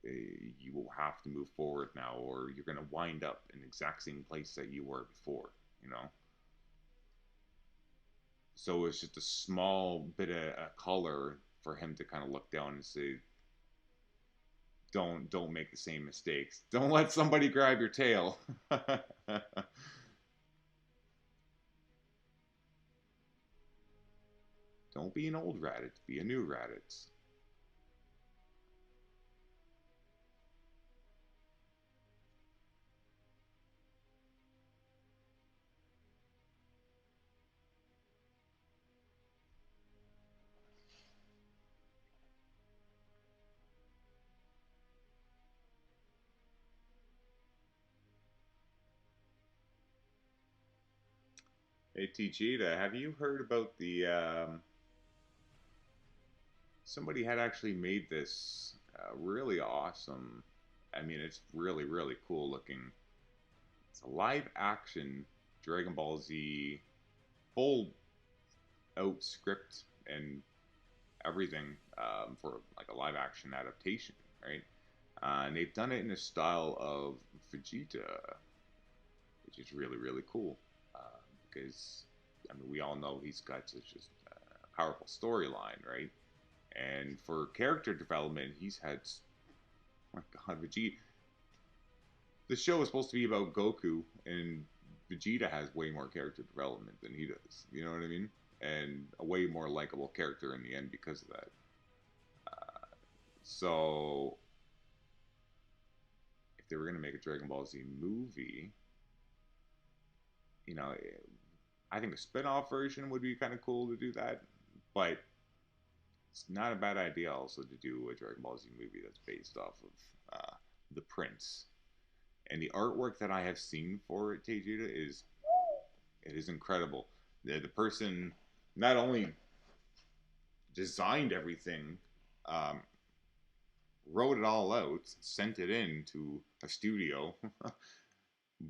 You will have to move forward now, or you're going to wind up in the exact same place that you were before. You know. So it's just a small bit of color for him to kind of look down and say, don't make the same mistakes. Don't let somebody grab your tail. Don't be an old Raditz, be a new Raditz. Hey Teachita, have you heard about the somebody had actually made this really awesome. I mean, it's really cool looking. It's a live action Dragon Ball Z full out script and everything for like a live action adaptation, right? And they've done it in a style of Vegeta, which is really, really cool. Because, I mean, we all know he's got such a powerful storyline, right? And for character development, he's had, oh my God, Vegeta. The show is supposed to be about Goku, and Vegeta has way more character development than he does. You know what I mean? And a way more likable character in the end because of that. So, if they were going to make a Dragon Ball Z movie, you know, I think a spin-off version would be kind of cool to do that, but it's not a bad idea also to do a Dragon Ball Z movie that's based off of the Prince. And the artwork that I have seen for it, Tegeta, is incredible. The person not only designed everything, um, wrote it all out, sent it in to a studio,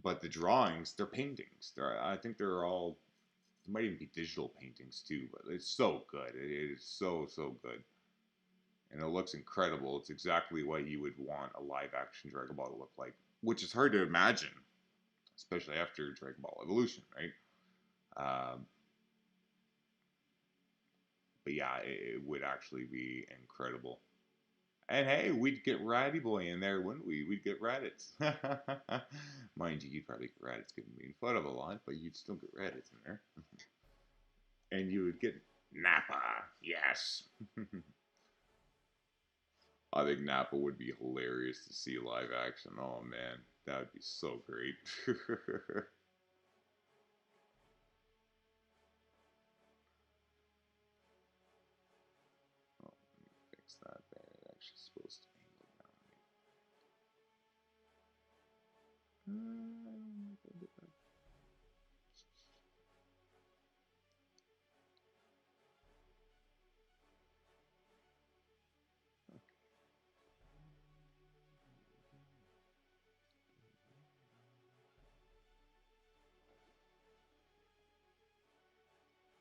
but the drawings, they're paintings. I think they're all, it might even be digital paintings too, but it's so good. It is so, so good. And it looks incredible. It's exactly what you would want a live action Dragon Ball to look like, which is hard to imagine, especially after Dragon Ball Evolution, right? Um, but yeah, it would actually be incredible. And hey, we'd get Ratty Boy in there, wouldn't we? We'd get Raditz. Mind you, you'd probably get Raditz getting made fun of a lot, but you'd still get Raditz in there. And you would get Nappa, yes. I think Nappa would be hilarious to see live action. Oh man, that would be so great. Oh, let me fix that there. It's actually supposed to angle down.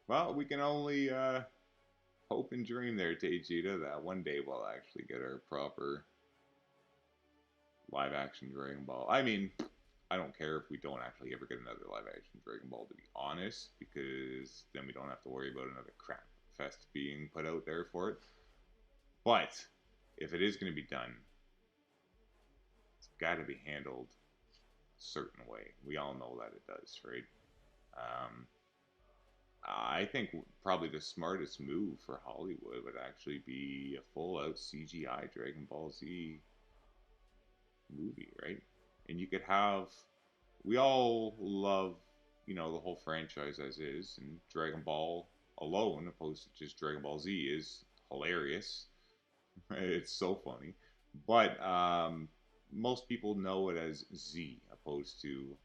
Well, we can only hope and dream there, Teijita, that one day we'll actually get our proper live action Dragon Ball. I mean, I don't care if we don't actually ever get another live action Dragon Ball, to be honest, because then we don't have to worry about another crap fest being put out there for it. But if it is going to be done, it's got to be handled a certain way. We all know that it does, right? Um, I think probably the smartest move for Hollywood would actually be a full-out CGI Dragon Ball Z movie, right? And you could have, we all love, you know, the whole franchise as is, and Dragon Ball alone, opposed to just Dragon Ball Z, is hilarious. It's so funny, but most people know it as Z opposed to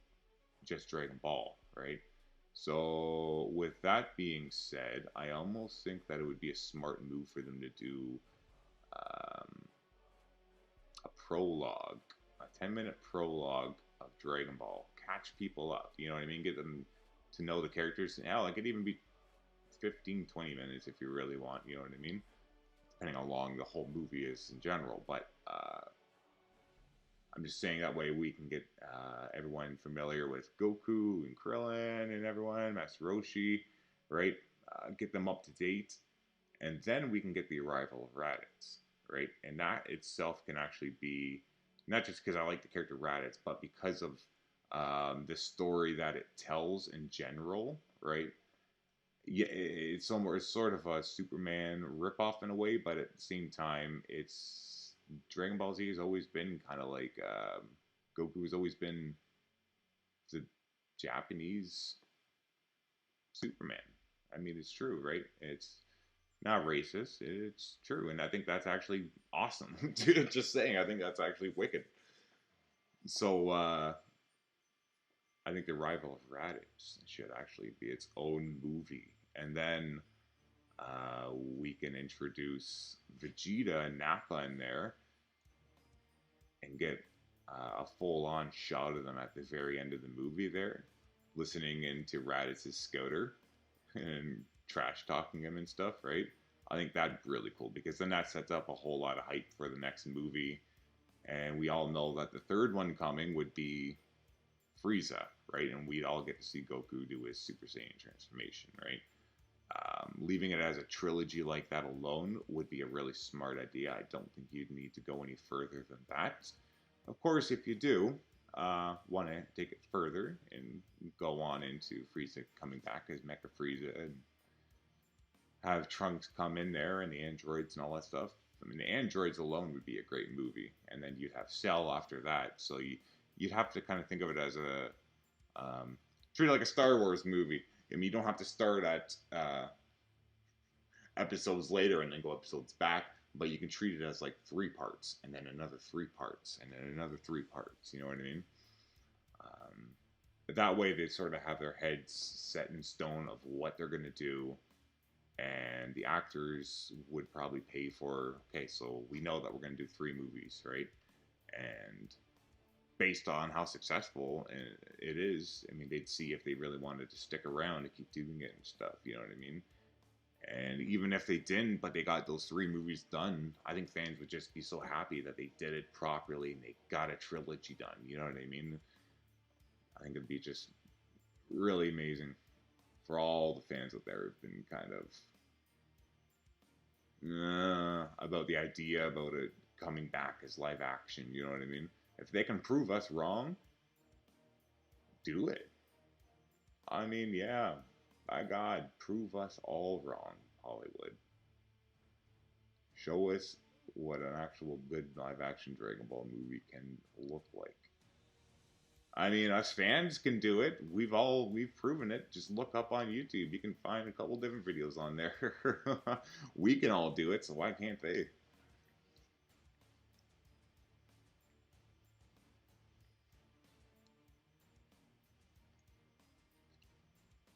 just Dragon Ball, right? So, with that being said, I almost think that it would be a smart move for them to do um, a prologue, a 10-minute prologue of Dragon Ball. Catch people up, you know what I mean? Get them to know the characters. Hell, it could even be 15, 20 minutes if you really want, you know what I mean? Depending on how long the whole movie is in general. But I'm just saying that way we can get everyone familiar with Goku and Krillin and everyone, Master Roshi, right? Get them up to date. And then we can get the arrival of Raditz, right? And that itself can actually be, not just because I like the character Raditz, but because of the story that it tells in general, right? Yeah, it's sort of a Superman ripoff in a way, but at the same time, it's Dragon Ball Z has always been kind of like Goku has always been the Japanese Superman. I mean, it's true, right? It's not racist. It's true, and I think that's actually awesome. Just saying, I think that's actually wicked. So I think the Rival of Raditz should actually be its own movie, and then we can introduce Vegeta and Nappa in there, and get a full-on shot of them at the very end of the movie there, listening into Raditz's scouter and trash talking him and stuff, right? I think that'd be really cool because then that sets up a whole lot of hype for the next movie, And we all know that the third one coming would be Frieza, right? And we'd all get to see Goku do his Super Saiyan transformation, right? Leaving it as a trilogy like that alone would be a really smart idea. I don't think you'd need to go any further than that. Of course, if you do want to take it further and go on into Frieza coming back as Mecha Frieza and have Trunks come in there and the androids and all that stuff. I mean, the androids alone would be a great movie, and then you'd have Cell after that. So you'd have to kind of think of it as a treat it like a Star Wars movie. I mean, you don't have to start at episodes later and then go episodes back, but you can treat it as like 3 parts, and then another 3 parts, and then another 3 parts. You know what I mean? That way, they sort of have their heads set in stone of what they're going to do, and the actors would probably pay for, okay, so we know that we're going to do 3 movies, right? And based on how successful it is, I mean, they'd see if they really wanted to stick around and keep doing it and stuff, you know what I mean? And even if they didn't, but they got those 3 movies done, I think fans would just be so happy that they did it properly and they got a trilogy done, you know what I mean? I think it'd be just really amazing for all the fans out there who've been kind of about the idea about it coming back as live action, you know what I mean? If they can prove us wrong, do it. I mean, yeah, by God, prove us all wrong, Hollywood. Show us what an actual good live action Dragon Ball movie can look like. I mean, us fans can do it. We've proven it. Just look up on YouTube. You can find a couple different videos on there. We can all do it, so why can't they?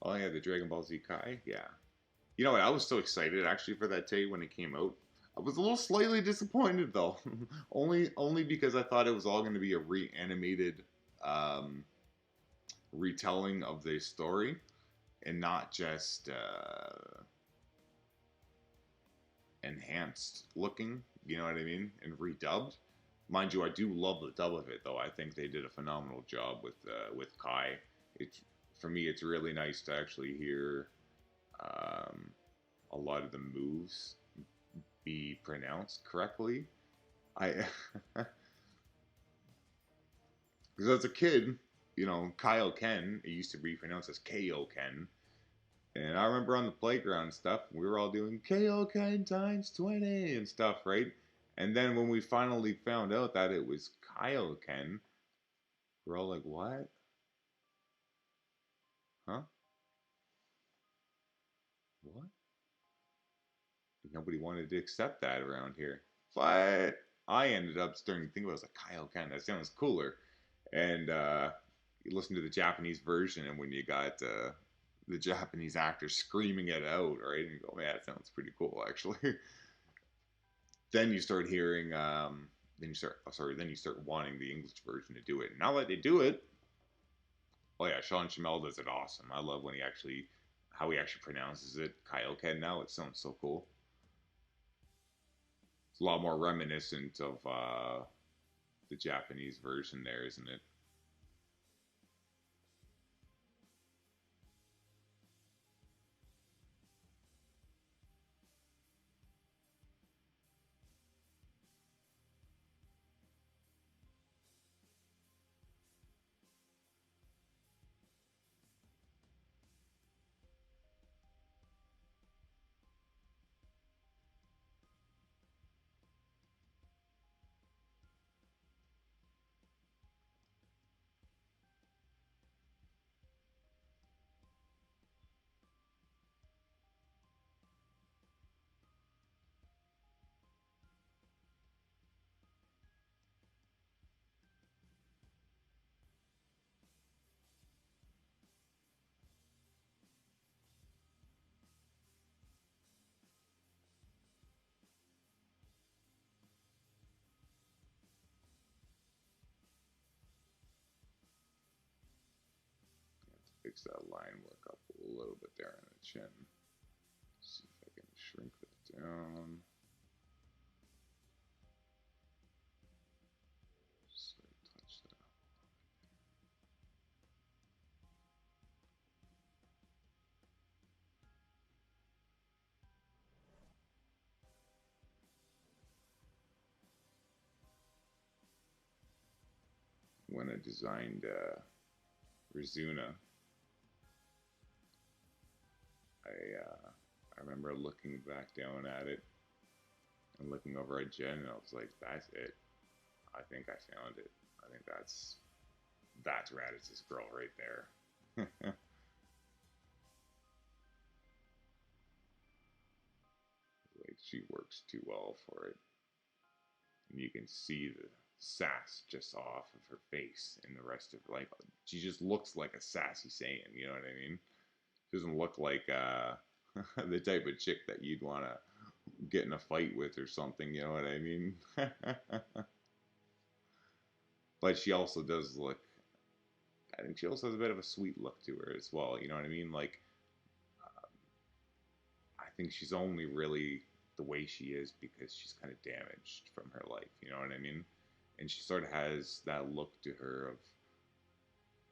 Oh yeah, the Dragon Ball Z Kai. Yeah. You know what? I was so excited actually for that day when it came out. I was a little slightly disappointed though, only because I thought it was all going to be a reanimated retelling of the story and not just enhanced looking. You know what I mean? And redubbed. Mind you, I do love the dub of it though. I think they did a phenomenal job with Kai. It's for me, it's really nice to actually hear a lot of the moves be pronounced correctly. I because as a kid, you know, Kaioken, it used to be pronounced as Kaioken. And I remember on the playground and stuff, we were all doing Kaioken times 20 and stuff, right? And then when we finally found out that it was Kaioken, we're all like, what? Huh? What? Nobody wanted to accept that around here. But I ended up starting to think about it as a Kaioken. That sounds cooler. And you listen to the Japanese version, and when you got the Japanese actor screaming it out, right? And you go, man, that sounds pretty cool, actually. Then you start hearing, then you start wanting the English version to do it. And now that they do it, oh yeah, Sean Schemmel does it awesome. I love when how he actually pronounces it, Kaioken now. It sounds so cool. It's a lot more reminiscent of the Japanese version there, isn't it? Fix that line work up a little bit there on the chin. See if I can shrink that down. of designed Rizuna. I remember looking back down at it and looking over at Jen, and I was like, "That's it. I think I found it. I think that's Raditz's girl right there." Like she works too well for it, and you can see the sass just off of her face and the rest of her life. She just looks like a sassy Saiyan. You know what I mean? She doesn't look like the type of chick that you'd want to get in a fight with or something. You know what I mean? But she also does look. I think she also has a bit of a sweet look to her as well. You know what I mean? Like, I think she's only really the way she is because she's kind of damaged from her life. You know what I mean? And she sort of has that look to her of,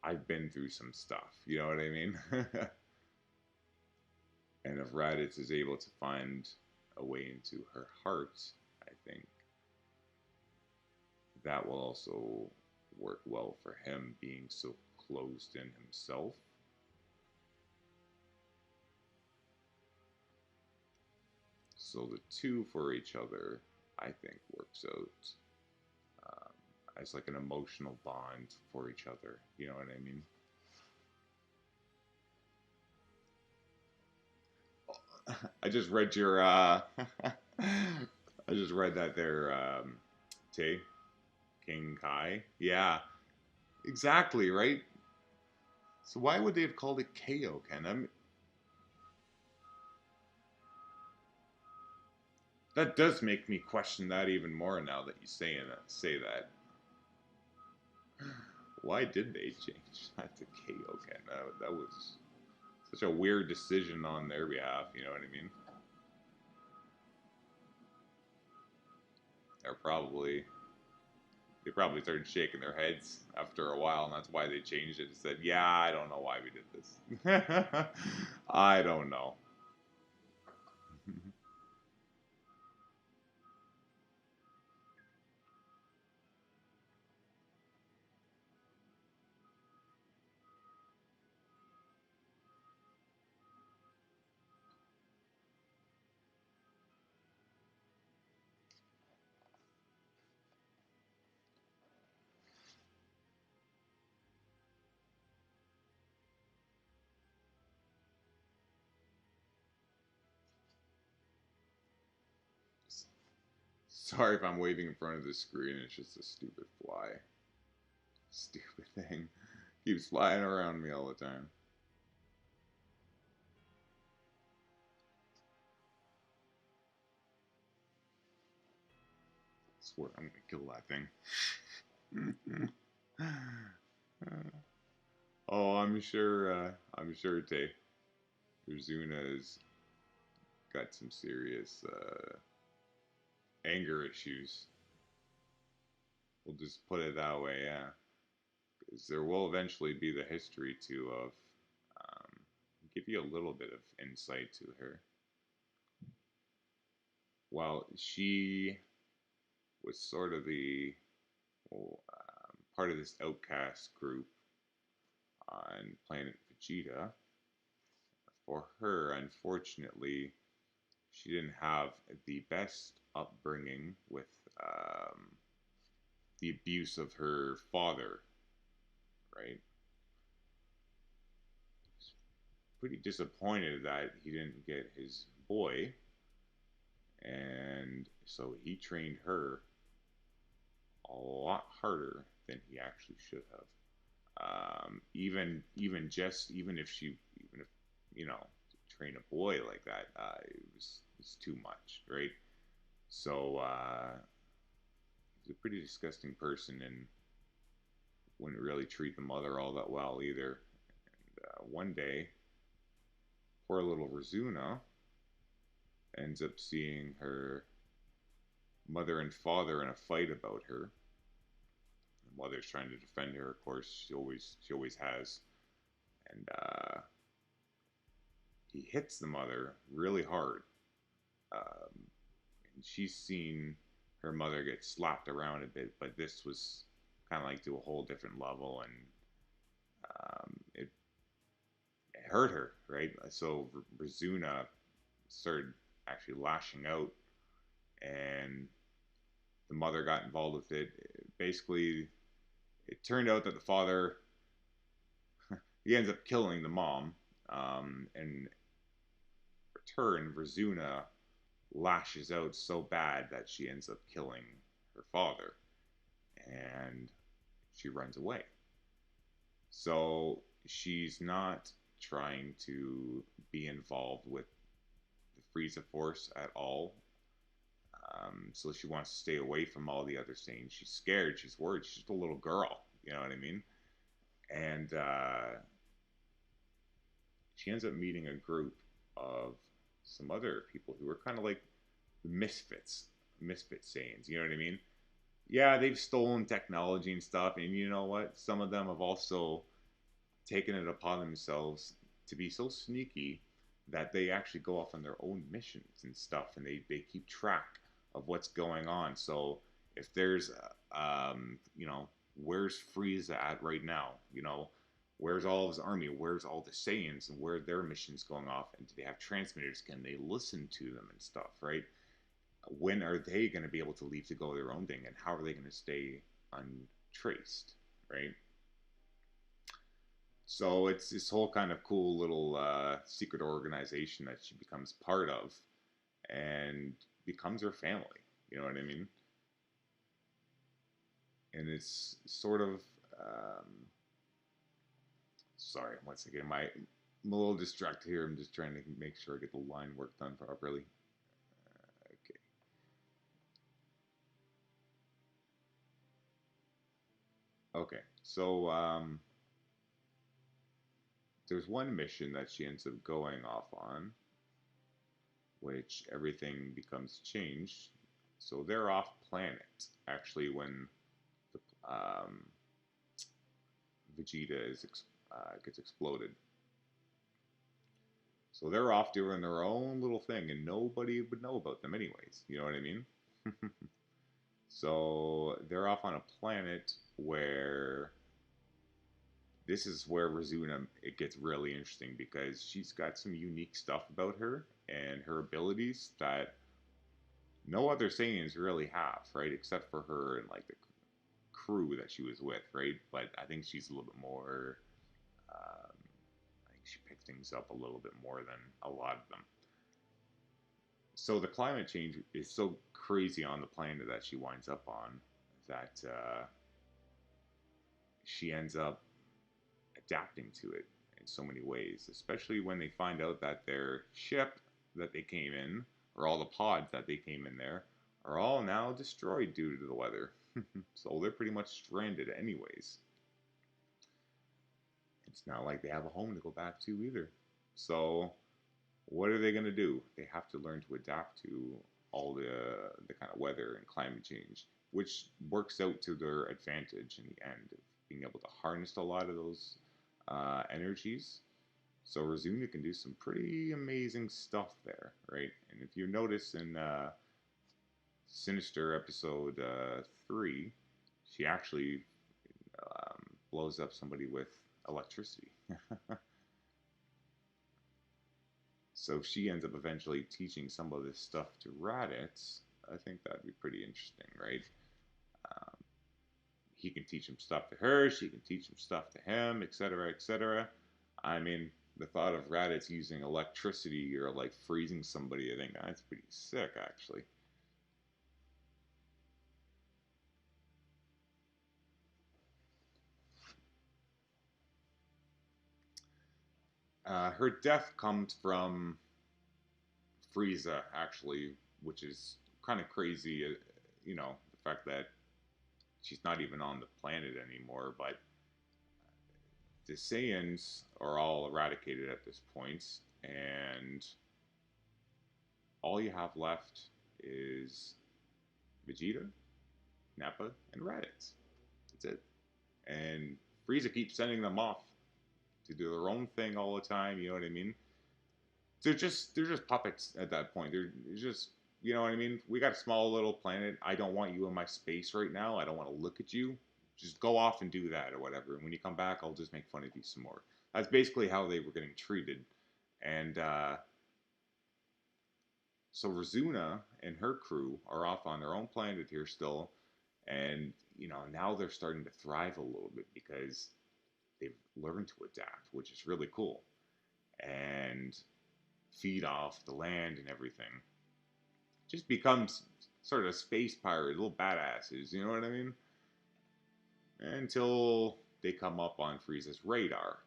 I've been through some stuff. You know what I mean? And if Raditz is able to find a way into her heart, I think that will also work well for him, being so closed in himself. So the two for each other, I think, works out as like an emotional bond for each other. You know what I mean? I just read your I just read that there, Tay King Kai. Yeah, exactly, right? So why would they have called it Kaioken? That does make me question that even more now that you say that. Why did they change that to Kaioken? That was such a weird decision on their behalf, you know what I mean? They probably started shaking their heads after a while, and that's why they changed it and said, "Yeah, I don't know why we did this. I don't know." Sorry if I'm waving in front of the screen. It's just a stupid fly. Stupid thing. Keeps flying around me all the time. I swear I'm gonna kill that thing. Oh, I'm sure Rizuna's got some serious anger issues. We'll just put it that way, yeah. Because there will eventually be the history too of give you a little bit of insight to her. While she was sort of the part of this outcast group on planet Vegeta, for her, unfortunately, she didn't have the best upbringing with the abuse of her father, right? He's pretty disappointed that he didn't get his boy, and so he trained her a lot harder than he actually should have. Even if you know, to train a boy like that, it was too much, right? So he's a pretty disgusting person and wouldn't really treat the mother all that well either. And one day, poor little Rizuna ends up seeing her mother and father in a fight about her. The mother's trying to defend her, of course. She always has, and he hits the mother really hard. And she's seen her mother get slapped around a bit, but this was kind of like to a whole different level, and it hurt her, right? So Rizuna started actually lashing out, and the mother got involved with it. Basically, it turned out that the father he ends up killing the mom, and return, Rizuna lashes out so bad that she ends up killing her father, and she runs away. So she's not trying to be involved with the Frieza Force at all. So she wants to stay away from all the other Saiyans. She's scared. She's worried. She's just a little girl. You know what I mean? And she ends up meeting a group of some other people who are kind of like misfits, misfit Saiyans. You know what I mean? Yeah, they've stolen technology and stuff, and you know what? Some of them have also taken it upon themselves to be so sneaky that they actually go off on their own missions and stuff, and they keep track of what's going on. So if there's, you know, where's Frieza at right now? You know, where's all of his army? Where's all the Saiyans and where are their missions going off? And do they have transmitters? Can they listen to them and stuff, right? When are they going to be able to leave to go their own thing, and how are they going to stay untraced, right? So it's this whole kind of cool little secret organization that she becomes part of and becomes her family. You know what I mean? And it's sort of sorry, once again, I'm a little distracted here. I'm just trying to make sure I get the line work done properly. Okay. Okay. So there's one mission that she ends up going off on, which everything becomes changed. So they're off planet actually when the Vegeta gets exploded. So they're off doing their own little thing, and nobody would know about them anyways. You know what I mean? So they're off on a planet where this is where Rizuna it gets really interesting because she's got some unique stuff about her and her abilities that no other Saiyans really have, right? Except for her and like the crew that she was with, right? But I think she's a little bit more. I think she picked things up a little bit more than a lot of them. So the climate change is so crazy on the planet that she winds up on that she ends up adapting to it in so many ways, especially when they find out that their ship that they came in, or all the pods that they came in there, are all now destroyed due to the weather. So they're pretty much stranded anyways. It's not like they have a home to go back to either. So what are they going to do? They have to learn to adapt to all the kind of weather and climate change, which works out to their advantage in the end of being able to harness a lot of those energies. So Rizuna can do some pretty amazing stuff there, right? And if you notice in Sinister episode 3, she actually blows up somebody with electricity. So if she ends up eventually teaching some of this stuff to Raditz, I think that'd be pretty interesting, right? Um, he can teach him stuff to her, she can teach him stuff to him, etc., etc. I mean, the thought of Raditz using electricity or like freezing somebody, I think that's pretty sick, actually. Her death comes from Frieza, actually, which is kind of crazy. You know, the fact that she's not even on the planet anymore, but the Saiyans are all eradicated at this point, and all you have left is Vegeta, Nappa, and Raditz. That's it. And Frieza keeps sending them off to do their own thing all the time. You know what I mean? They're just puppets at that point. They're just you know what I mean. We got a small little planet. I don't want you in my space right now. I don't want to look at you. just go off and do that or whatever. And when you come back, I'll just make fun of you some more. That's basically how they were getting treated. And so Rizuna and her crew are off on their own planet here still. And, you know, now they're starting to thrive a little bit because they've learned to adapt, which is really cool. And feed off the land and everything. Just becomes sort of space pirate, little badasses, you know what I mean? Until they come up on Frieza's radar.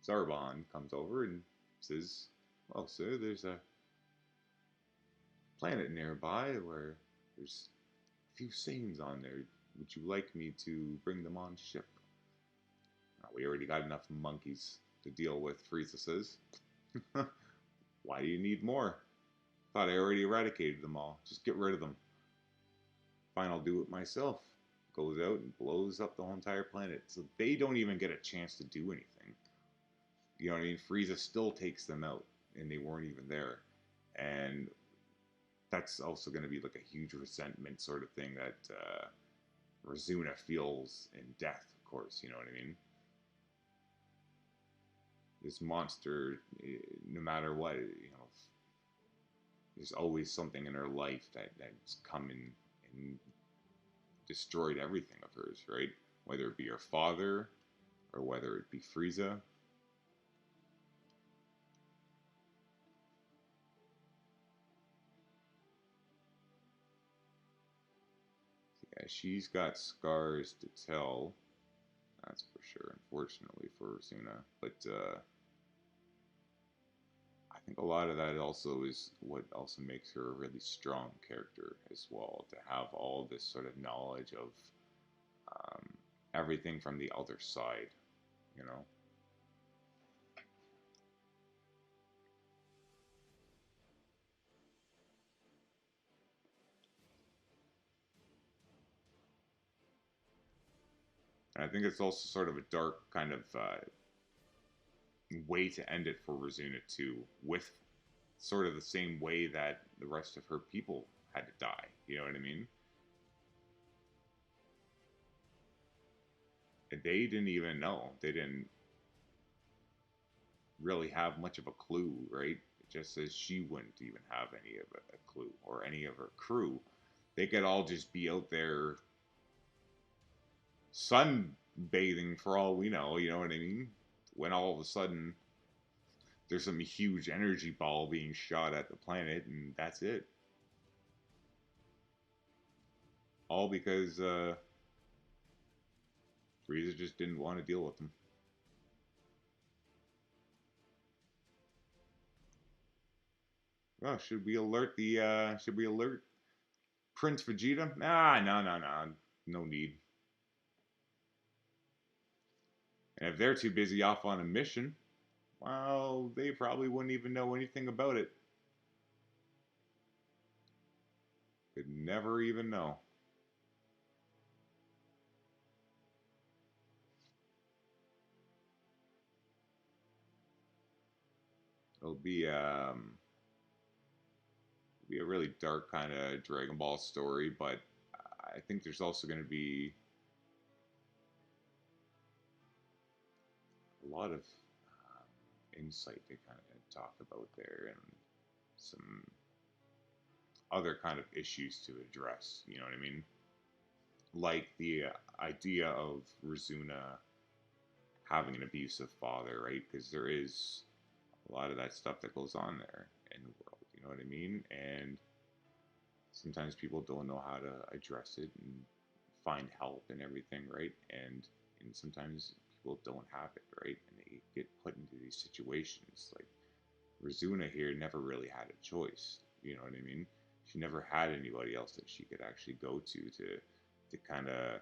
Zarbon comes over and says, well, sir, there's a planet nearby where there's a few Saiyans on there. Would you like me to bring them on ship? We already got enough monkeys to deal with, Frieza says. Why do you need more? Thought I already eradicated them all. Just get rid of them. Fine, I'll do it myself. Goes out and blows up the whole entire planet. So they don't even get a chance to do anything. You know what I mean? Frieza still takes them out, and they weren't even there. And that's also going to be like a huge resentment sort of thing that Rizuna feels in death, of course. You know what I mean? This monster, no matter what, you know, there's always something in her life that's come and destroyed everything of hers, right? Whether it be her father or whether it be Frieza. Yeah, she's got scars to tell. That's for sure, unfortunately for Rizuna. But I think a lot of that also is what also makes her a really strong character as well. To have all this sort of knowledge of everything from the other side, you know? And I think it's also sort of a dark kind of way to end it for Rizuna too, with sort of the same way that the rest of her people had to die. You know what I mean? And they didn't even know. They didn't really have much of a clue, right? It just says she wouldn't even have any of a clue, or any of her crew. They could all just be out there sunbathing for all we know, you know what I mean? When all of a sudden there's some huge energy ball being shot at the planet, and that's it. All because Frieza just didn't want to deal with them. Well, should we alert the? Should we alert Prince Vegeta? Ah, no, no need. And if they're too busy off on a mission, well, they probably wouldn't even know anything about it. Could never even know. It'll be a really dark kind of Dragon Ball story, but I think there's also going to be a lot of insight to kind of talk about there, and some other kind of issues to address. You know what I mean? Like the idea of Rizuna having an abusive father, right? Because there is a lot of that stuff that goes on there in the world. You know what I mean? And sometimes people don't know how to address it and find help and everything, right? And sometimes people don't have it, right? And they get put into these situations. Like Rizuna here never really had a choice. You know what I mean? She never had anybody else that she could actually go to kind of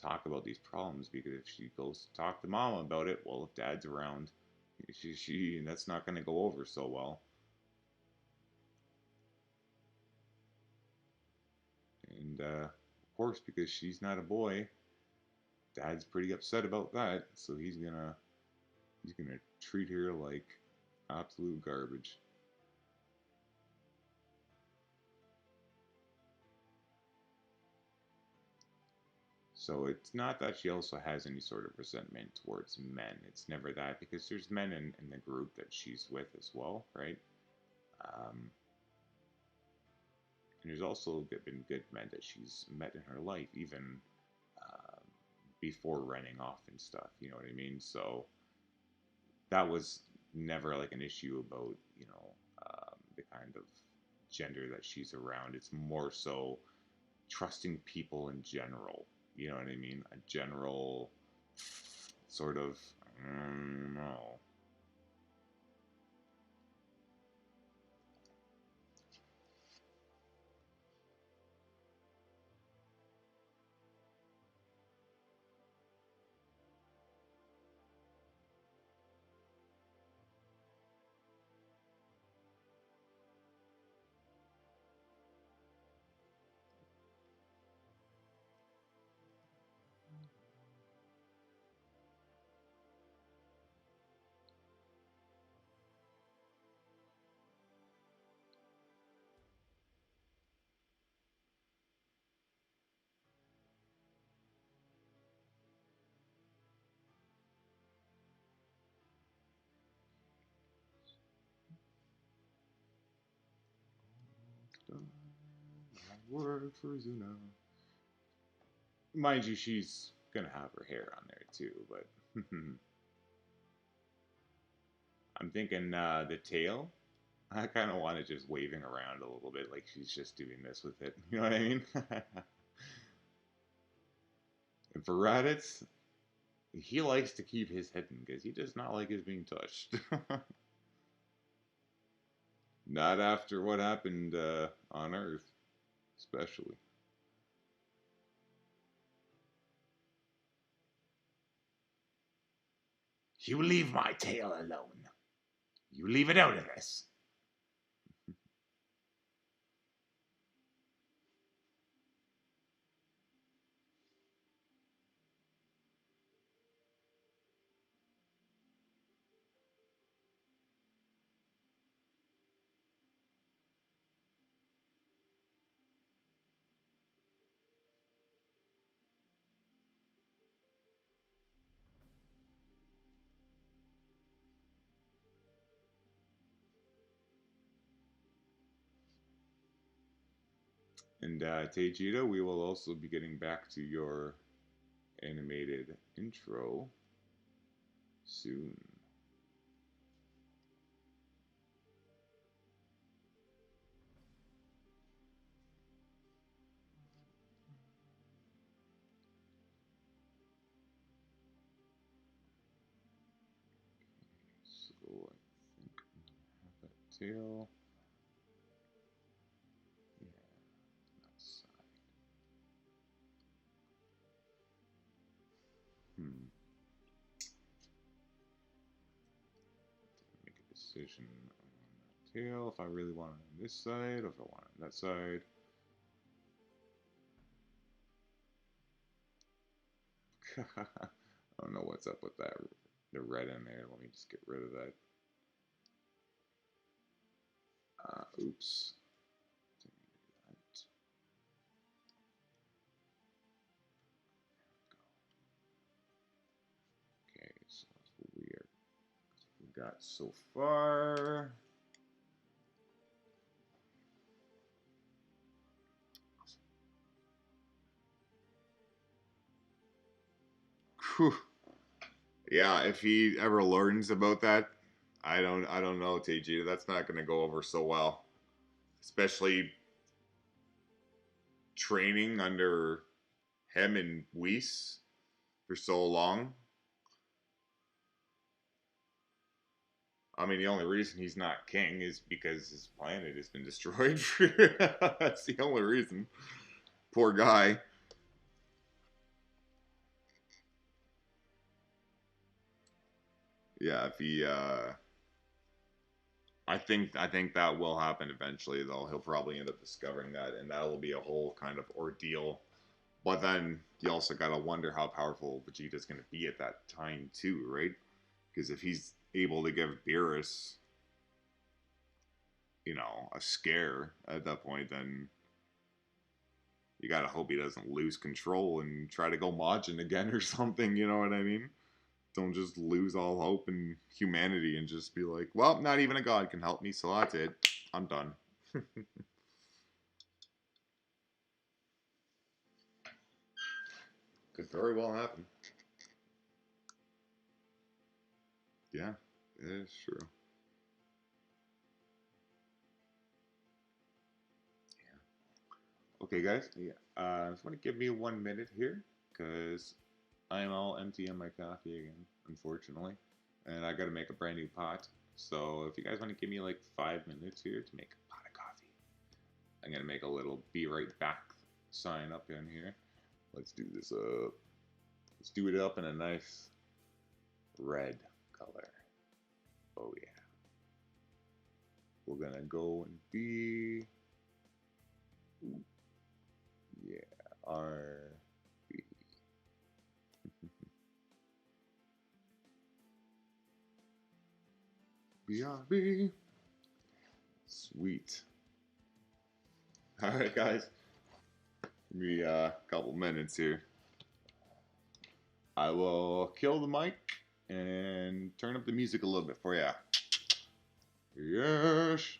talk about these problems, because if she goes to talk to mama about it, well, if dad's around, she that's not going to go over so well. And of course, because she's not a boy, dad's pretty upset about that, so he's gonna treat her like absolute garbage. So it's not that she also has any sort of resentment towards men. It's never that, because there's men in the group that she's with as well, right? Um, and there's also been good men that she's met in her life, even um, before running off and stuff. You know what I mean? So that was never like an issue about the kind of gender that she's around. It's more so trusting people in general. You know what I mean? A general sort of no. Word for Rizuna. Mind you, she's gonna have her hair on there too, but I'm thinking the tail. I kind of want it just waving around a little bit, like she's just doing this with it. You know what I mean? And for Raditz, he likes to keep his hidden because he does not like his being touched. Not after what happened on Earth, especially. You leave my tail alone. You leave it out of this. And Teijita, we will also be getting back to your animated intro soon. So I think I'm gonna have that tail. Yeah, that side. Make a decision on that tail if I really want it on this side or if I want it on that side. I don't know what's up with that. The red in there. Let me just get rid of that. Oops. Didn't mean to do that. Okay, so that's weird. We got so far. Whew. Yeah, if he ever learns about that, I don't know, TG. That's not going to go over so well, especially training under him and Whis for so long. I mean, the only reason he's not king is because his planet has been destroyed. That's the only reason. Poor guy. Yeah, if he I think that will happen eventually though. He'll probably end up discovering that, and that will be a whole kind of ordeal. But then you also gotta wonder how powerful Vegeta's gonna be at that time too, right? Because if he's able to give Beerus, a scare at that point, then You gotta hope he doesn't lose control and try to go Majin again or something, you know what I mean? Don't just lose all hope in humanity and just be like, well, not even a god can help me, so that's it. I'm done. Could very well happen. Yeah, it is true. Yeah. Okay, guys. Yeah. Just want to give me 1 minute here, because I am all empty on my coffee again, unfortunately. And I gotta make a brand new pot. So if you guys want to give me like 5 minutes here to make a pot of coffee, I'm gonna make a little be right back sign up in here. Let's do this up. Let's do it up in a nice red color. Oh yeah. We're gonna go and be, yeah, RB. BRB. Sweet. Alright guys. Give me a couple minutes here. I will kill the mic and turn up the music a little bit for ya. Yes.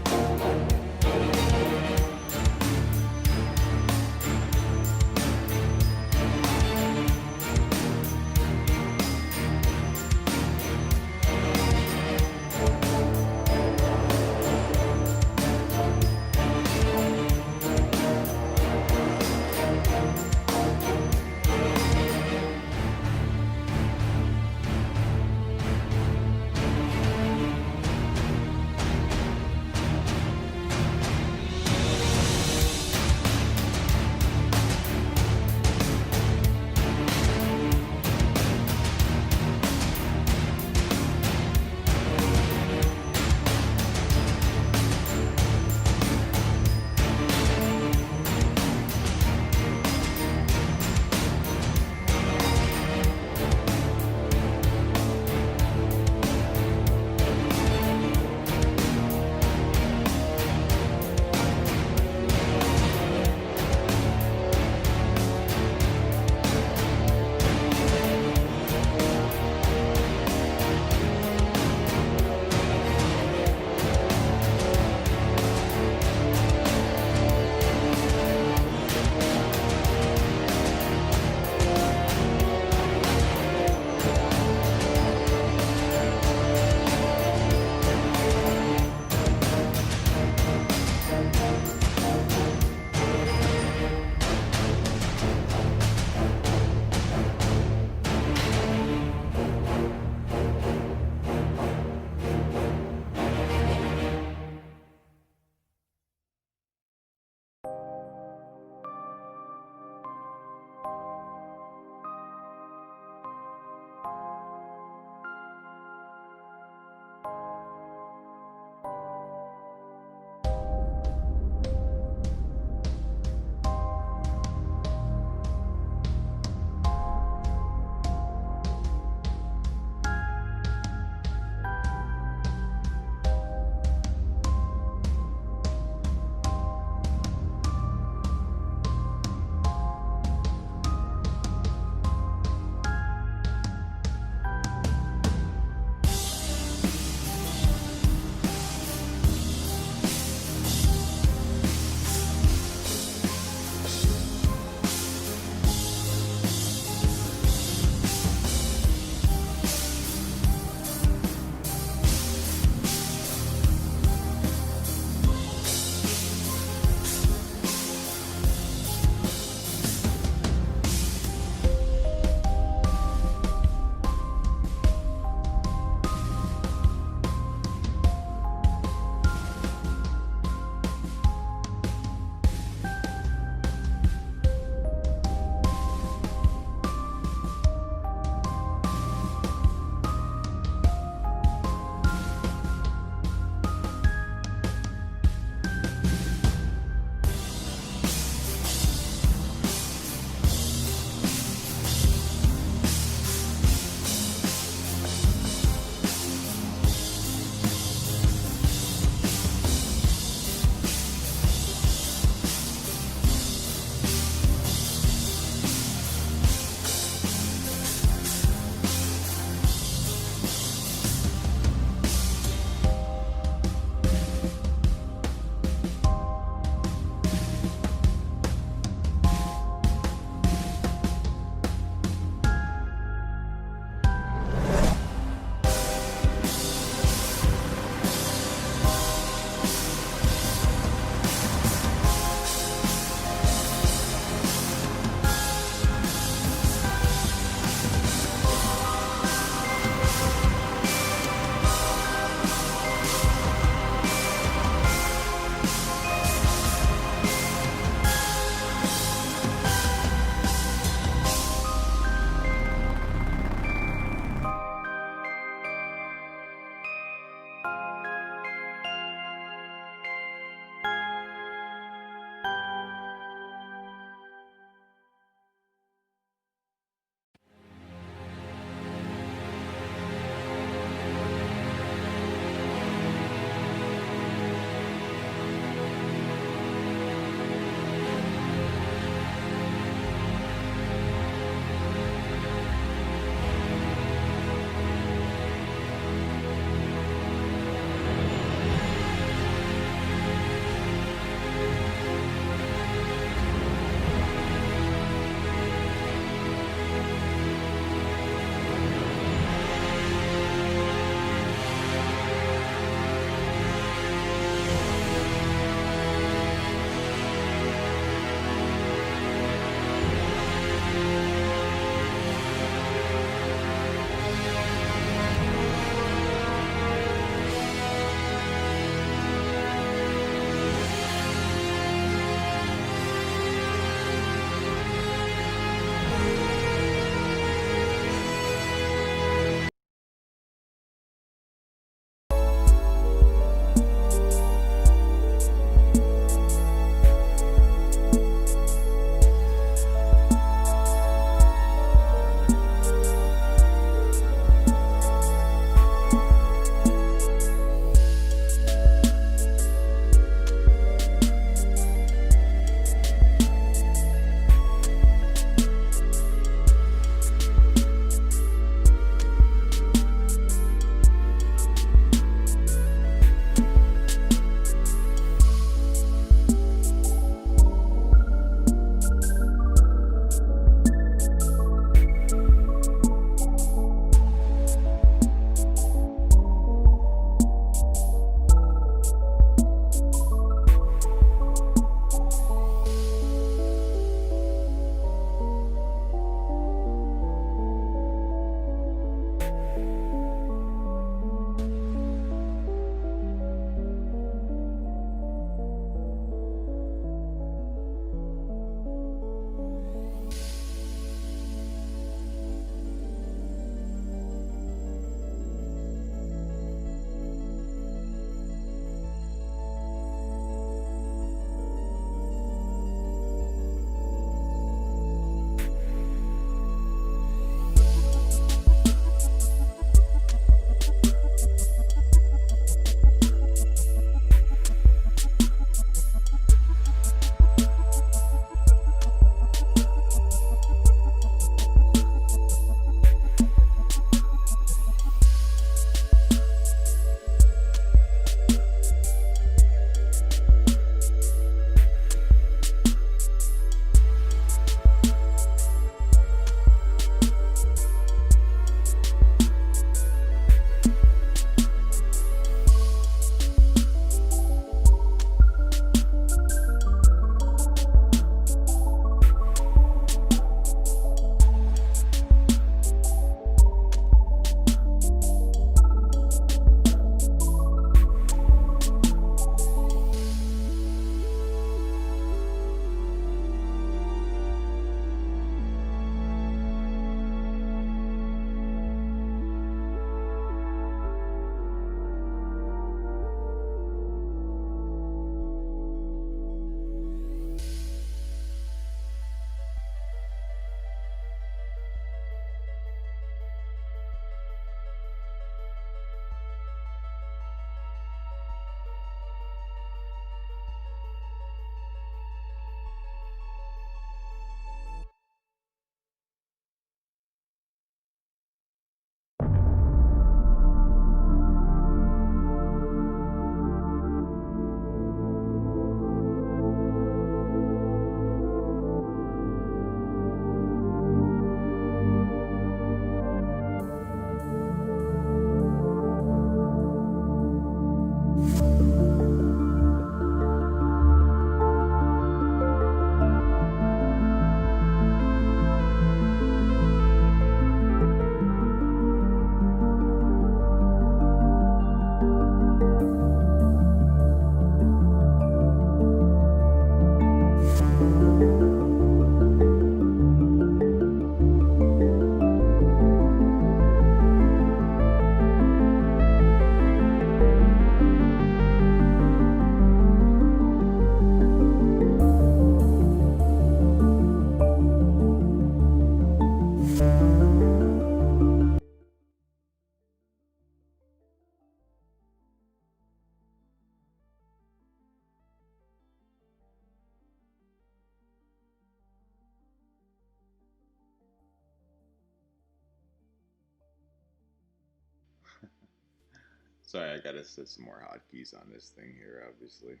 Sorry, I gotta set some more hotkeys on this thing here, obviously.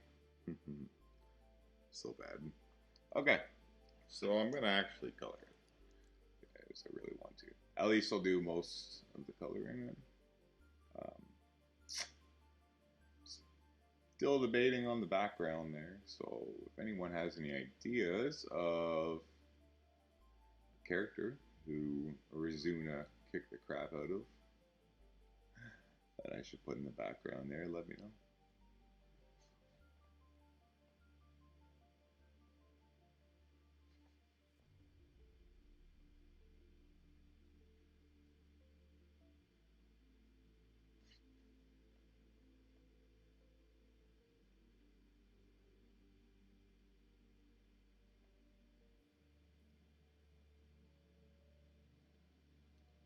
So bad. Okay, so I'm gonna actually color it, as I really want to. At least I'll do most of the coloring then. Still debating on the background there, so if anyone has any ideas of a character who Rizuna kicked the crap out of that I should put in the background there, let me know.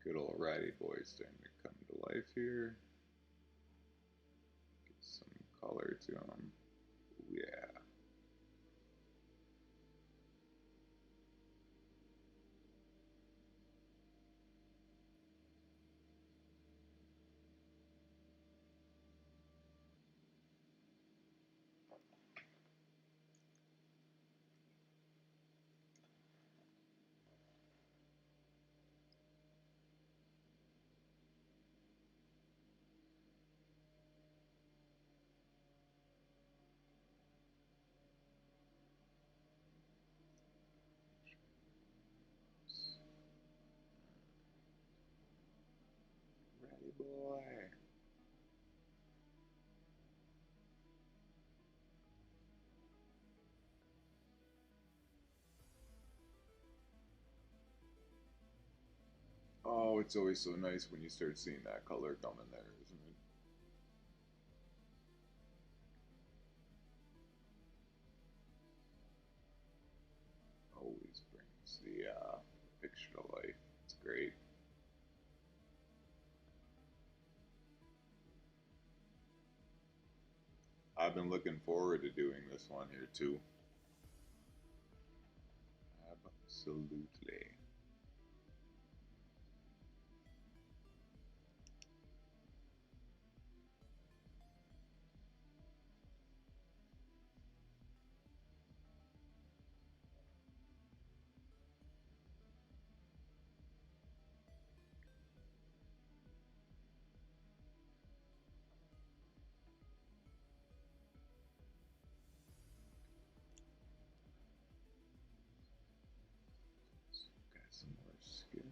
Good old ratty boy starting to come to life here. Get some color to him. Yeah. Ratty boy. Oh, it's always so nice when you start seeing that color coming there, isn't it? Always brings the picture to life. It's great. I've been looking forward to doing this one here too. Absolutely. Got some more skin.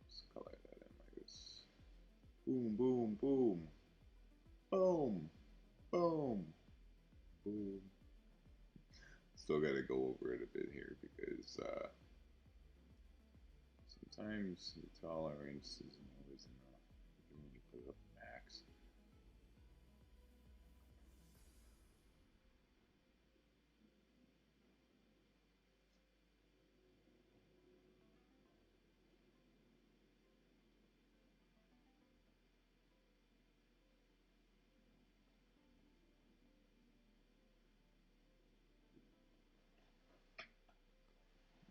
Let's color that in like this. Boom, boom, boom. Boom, boom, boom. Still gotta go over it a bit here because sometimes the tolerance isn't always enough when you put up max.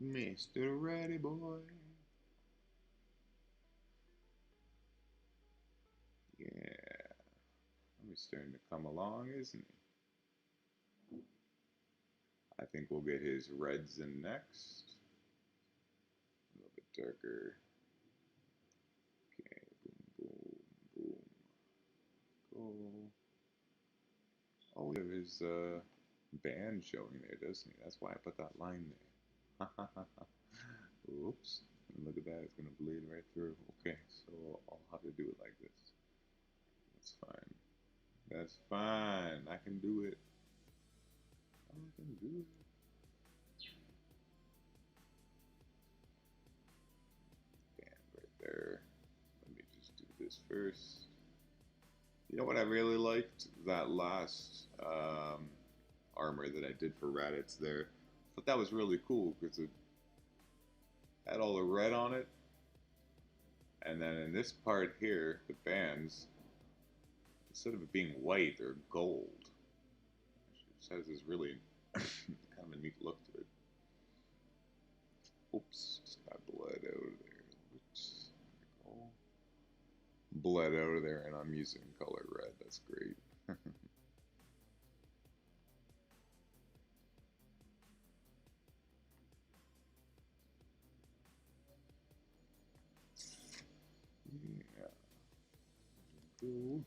Mr. Ready Boy. Yeah. He's starting to come along, isn't he? I think we'll get his reds in next. A little bit darker. Okay, boom, boom, boom. Go. Oh, we have his band showing there, doesn't he? That's why I put that line there. Oops. Look at that, it's going to bleed right through. Okay, so I'll have to do it like this. That's fine. That's fine. I can do it. I can do it. Band right there. Let me just do this first. You know what I really liked? That last armor that I did for RADITZ there. I thought that was really cool because it had all the red on it. And then in this part here, the bands, instead of it being white, they're gold. It just has this really kind of a neat look to it. Oops, just got blood out of there. Oops. bled out of there, and I'm using color red. That's great. Yeah. Cool.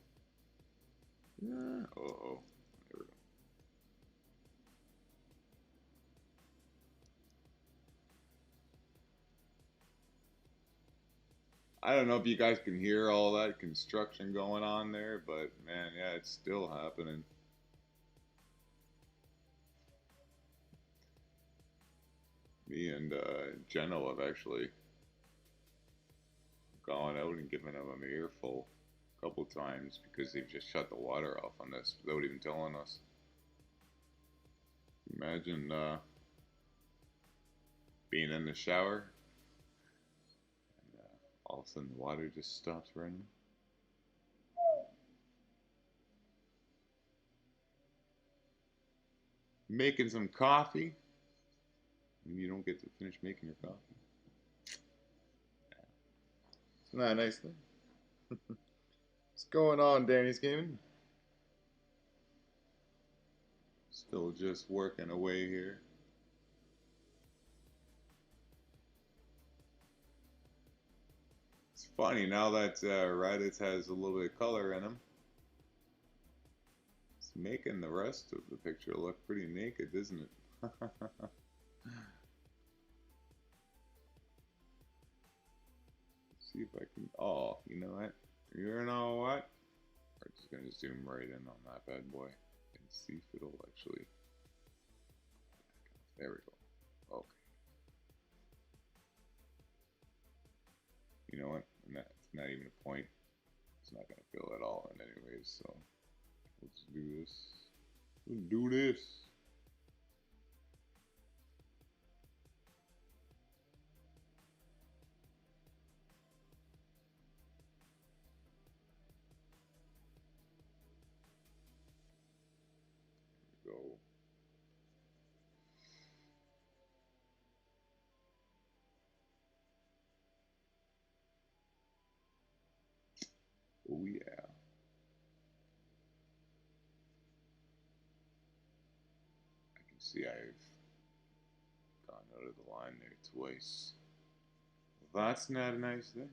Yeah. Uh-oh. There we go. I don't know if you guys can hear all that construction going on there, but man, yeah, it's still happening. Me and Jenno have actually gone out and given them an earful a couple times because they've just shut the water off on this without even telling us. Imagine being in the shower and all of a sudden the water just stops running. Making some coffee and you don't get to finish making your coffee. Isn't that a nice thing? What's going on, Danny's Gaming? Still just working away here. It's funny now that RADITZ has a little bit of color in him. It's making the rest of the picture look pretty naked, isn't it? See if I can. Oh, you know what? You know what? We're just gonna zoom right in on that bad boy and see if it'll actually. There we go. Okay. You know what? It's not even a point. It's not gonna fill it all in anyways. So let's do this. Let's do this. Go. Oh yeah. I can see I've gone out of the line there twice. Well, that's not a nice thing.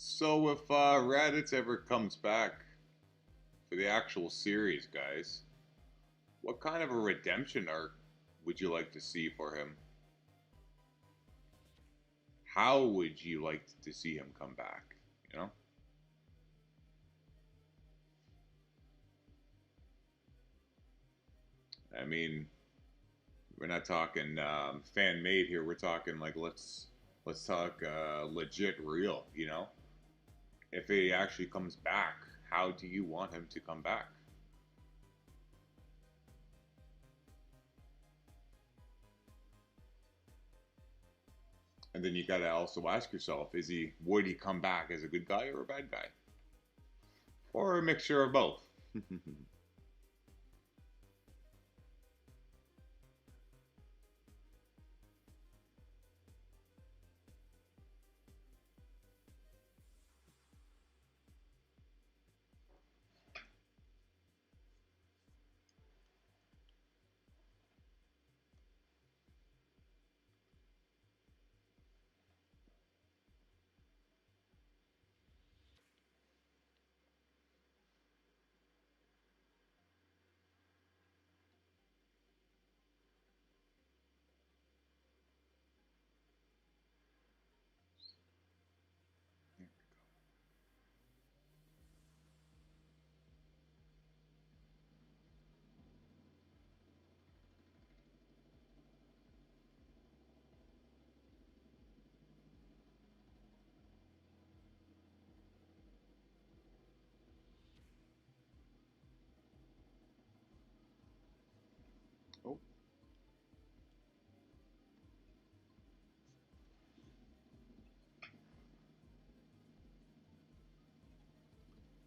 So if Raditz ever comes back for the actual series, guys, what kind of a redemption arc would you like to see for him? How would you like to see him come back? You know? I mean, we're not talking fan made here. We're talking like let's talk legit real. You know? If he actually comes back, how do you want him to come back? And then you gotta also ask yourself, would he come back as a good guy or a bad guy? Or a mixture of both? Oh.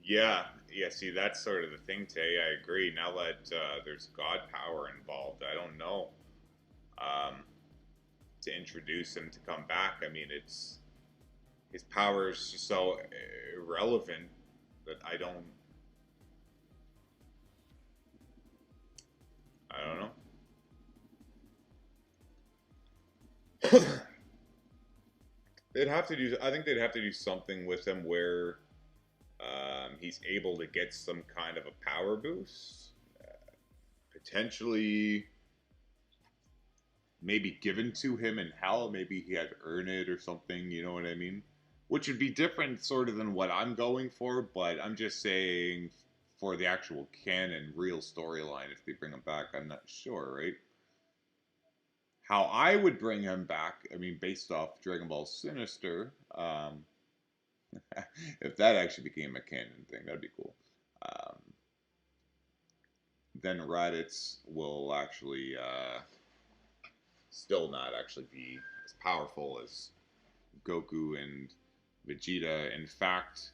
Yeah, yeah. See, that's sort of the thing, Tay. I agree. Now that there's God power involved, I don't know. Um, to introduce him to come back, I mean, it's his power is just so irrelevant that I don't know. They'd have to do. I think they'd have to do something with him where he's able to get some kind of a power boost, potentially maybe given to him in hell. Maybe he had to earn it or something. You know what I mean? Which would be different, sort of, than what I'm going for. But I'm just saying, for the actual canon, real storyline, if they bring him back, I'm not sure, right? How I would bring him back, I mean, based off Dragon Ball Sinister, if that actually became a canon thing, that'd be cool. Um, then Raditz will actually still not actually be as powerful as Goku and Vegeta. In fact,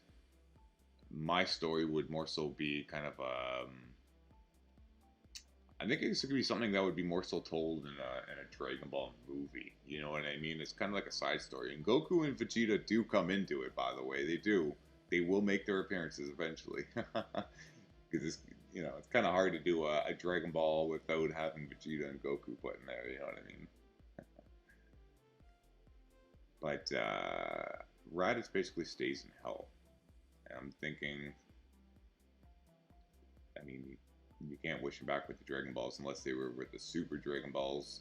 my story would more so be kind of I think it's going to be something that would be more so told in a Dragon Ball movie. You know what I mean? It's kind of like a side story. And Goku and Vegeta do come into it, by the way. They do. They will make their appearances eventually. Because it's, it's kind of hard to do a Dragon Ball without having Vegeta and Goku put in there. You know what I mean? But Raditz basically stays in hell. And I'm thinking, I mean, you can't wish him back with the Dragon Balls unless they were with the Super Dragon Balls.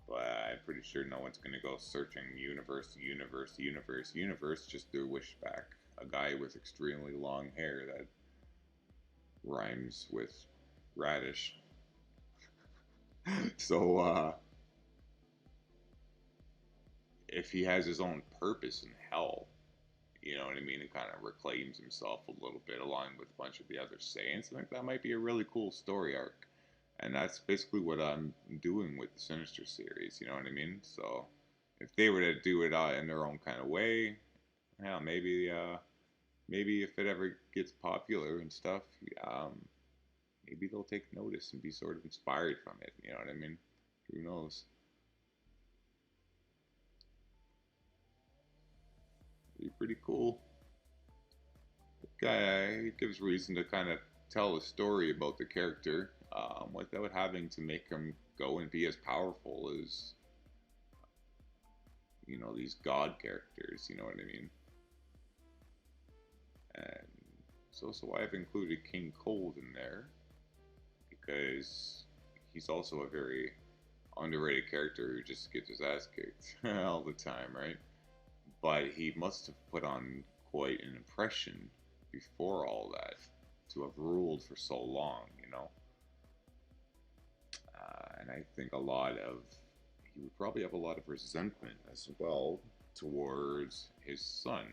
But I'm pretty sure no one's going to go searching universe to universe to universe to universe just to wish back a guy with extremely long hair that rhymes with radish. So, if he has his own purpose in hell, you know what I mean, and kind of reclaims himself a little bit along with a bunch of the other Saiyans, I think that might be a really cool story arc. And that's basically what I'm doing with the Sinister series, you know what I mean? So, if they were to do it in their own kind of way, yeah, maybe if it ever gets popular and stuff, maybe they'll take notice and be sort of inspired from it, you know what I mean? Who knows? It'd be pretty cool. The guy gives reason to kind of tell a story about the character without having to make him go and be as powerful as, these god characters, you know what I mean? And it's also why I've included King Cold in there, because he's also a very underrated character who just gets his ass kicked all the time, right? But he must have put on quite an impression before all that to have ruled for so long, and I think he would probably have a lot of resentment as well towards his son.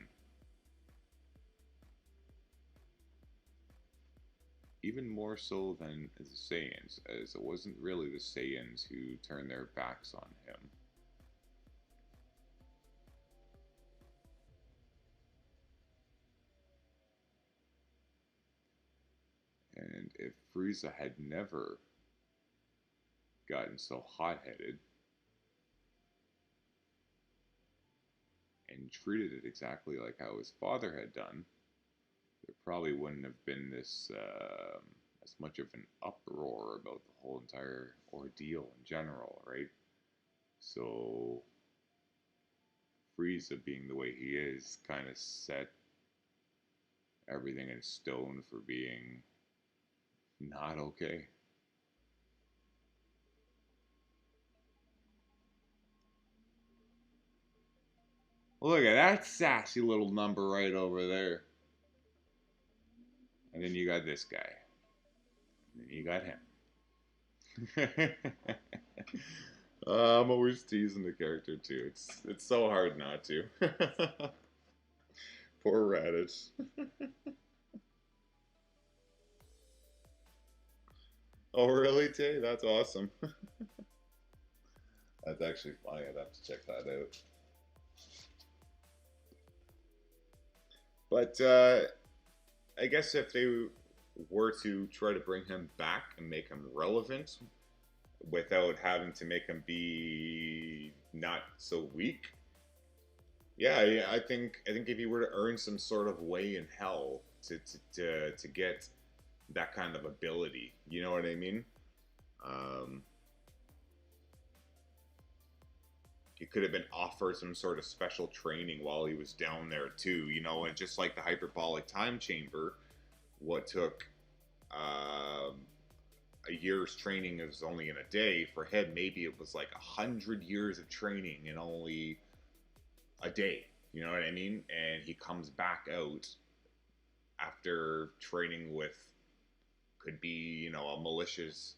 Even more so than the Saiyans, as it wasn't really the Saiyans who turned their backs on him. And if Frieza had never gotten so hot-headed and treated it exactly like how his father had done, there probably wouldn't have been this as much of an uproar about the whole entire ordeal in general, right? So Frieza being the way he is kind of set everything in stone for being not okay. Look at that sassy little number right over there. And then you got this guy. And then you got him. I'm always teasing the character too. It's so hard not to. Poor Radish. Oh, really, Tay? That's awesome. That's actually funny. I'd have to check that out. But I guess if they were to try to bring him back and make him relevant without having to make him be not so weak, yeah, I think if he were to earn some sort of way in hell to get that kind of ability, you know what I mean? Um, he could have been offered some sort of special training while he was down there too, you know, and just like the hyperbolic time chamber, what took um, a year's training is only in a day. For him, maybe it was like 100 years of training in only a day. You know what I mean? And he comes back out after training with could be a malicious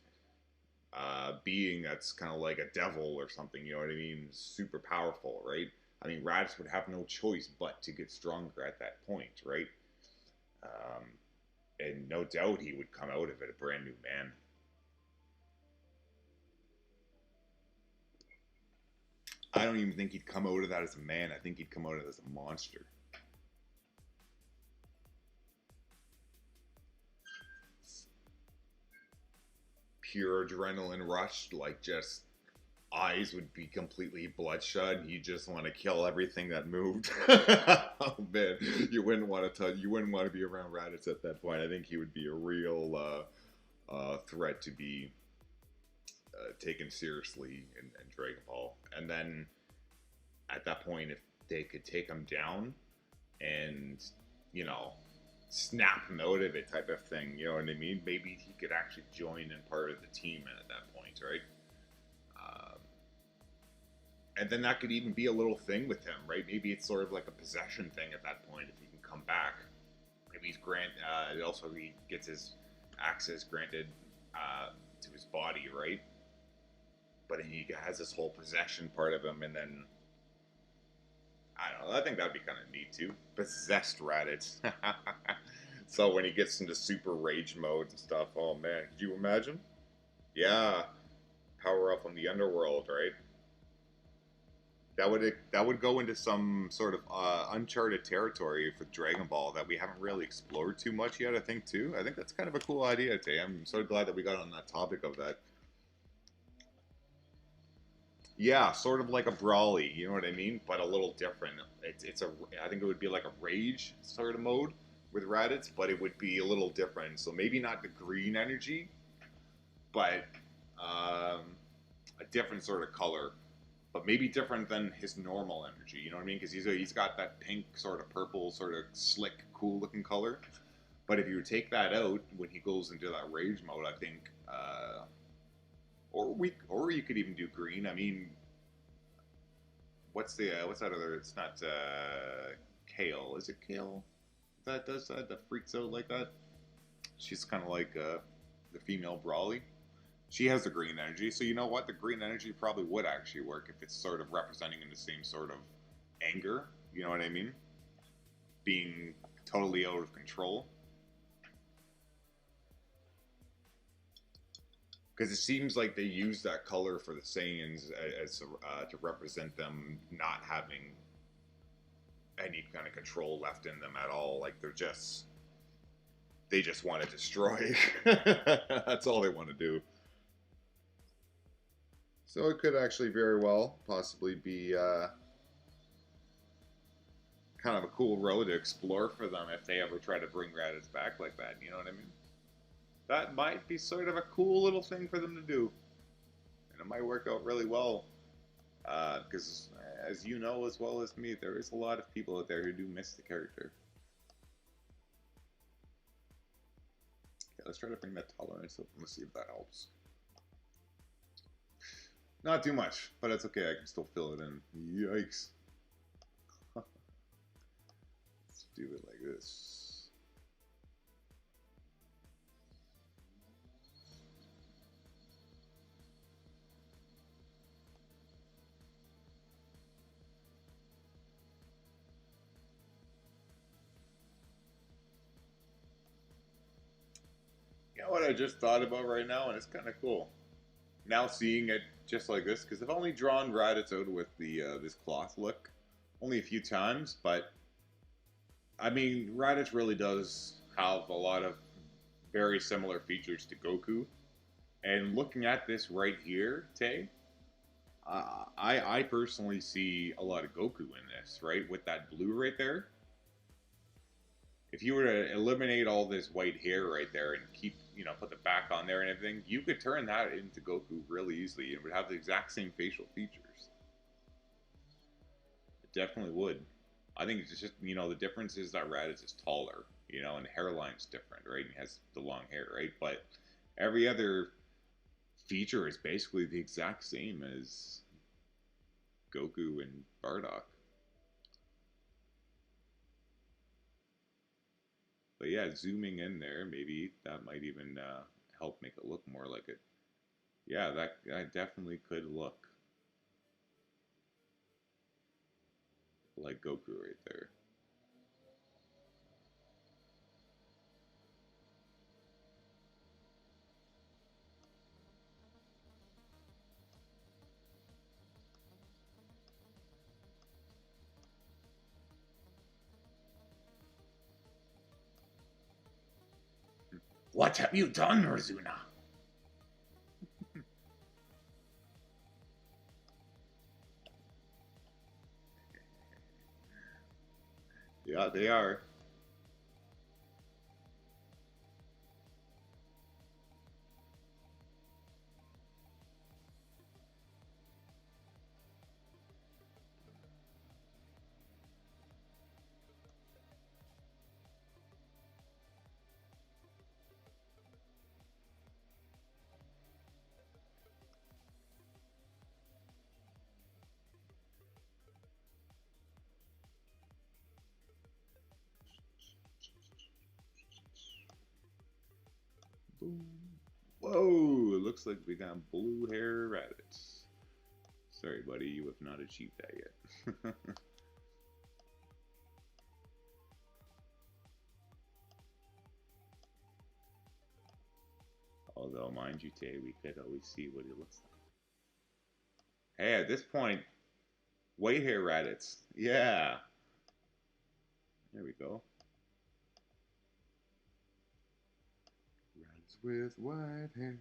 being that's kind of like a devil or something. You know what I mean? Super powerful, right? I mean, Raditz would have no choice but to get stronger at that point, right? Um, and no doubt he would come out of it a brand new man. I don't even think he'd come out of that as a man. I think he'd come out of it as a monster. Pure adrenaline rush, like just eyes would be completely bloodshot. You just want to kill everything that moved. Oh man, you wouldn't want to touch. You wouldn't want to be around Raditz at that point. I think he would be a real threat to be taken seriously in Dragon Ball. And then at that point, if they could take him down and you know snap him out of it, type of thing. You know what I mean? Maybe he could actually join in part of the team at that point, right? And then that could even be a little thing with him, right? Maybe it's sort of like a possession thing at that point if he can come back. Maybe he's also he gets his access granted to his body, right? But he has this whole possession part of him, and then I don't know. I think that'd be kind of neat too. Possessed Raditz. So when he gets into super rage mode and stuff, oh man, could you imagine? Yeah, power up from the underworld, right? That would go into some sort of uncharted territory for Dragon Ball that we haven't really explored too much yet. I think too. I think that's kind of a cool idea, Tay. I'm so glad that we got on that topic of that. Yeah, sort of like a brawly, you know what I mean? But a little different. I think it would be like a rage sort of mode with Raditz, but it would be a little different. So maybe not the green energy, but a different sort of color, but maybe different than his normal energy. You know what I mean? Because he's got that pink sort of purple, sort of slick, cool looking color. But if you take that out when he goes into that rage mode, I think. Or you could even do green. I mean, what's that other? It's not Kale. Is it Kale that does that? That freaks out like that. She's kind of like the female Brawly. She has the green energy, so you know what? The green energy probably would actually work if it's sort of representing in the same sort of anger. You know what I mean? Being totally out of control. Because it seems like they use that color for the Saiyans as to represent them not having any kind of control left in them at all. Like they just want to destroy. That's all they want to do. So it could actually very well possibly be kind of a cool road to explore for them if they ever try to bring Raditz back like that. You know what I mean? That might be sort of a cool little thing for them to do. And it might work out really well. Because, as you know as well as me, there is a lot of people out there who do miss the character. Okay, let's try to bring that tolerance up. Let's see if that helps. Not too much, but it's okay. I can still fill it in. Yikes. Let's do it like this. know what I just thought about right now, and it's kind of cool. Now seeing it just like this, because I've only drawn Raditz out with the this cloth look only a few times, but I mean, Raditz really does have a lot of very similar features to Goku. And looking at this right here, Tay, I personally see a lot of Goku in this, right? With that blue right there. If you were to eliminate all this white hair right there and keep, put the back on there and everything, you could turn that into Goku really easily. It would have the exact same facial features. It definitely would. I think it's just, the difference is that Raditz is taller, and the hairline's different, right? And he has the long hair, right? But every other feature is basically the exact same as Goku and Bardock. But yeah, zooming in there, maybe that might even help make it look more like it. Yeah, that definitely could look like Goku right there. What have you done, Rizuna? Yeah, they are. Boom. Whoa, it looks like we got blue hair Raditz. Sorry, buddy, you have not achieved that yet. Although, mind you, Tay, we could always see what it looks like. Hey, at this point, white hair Raditz. Yeah. There we go. Raditz with white hair.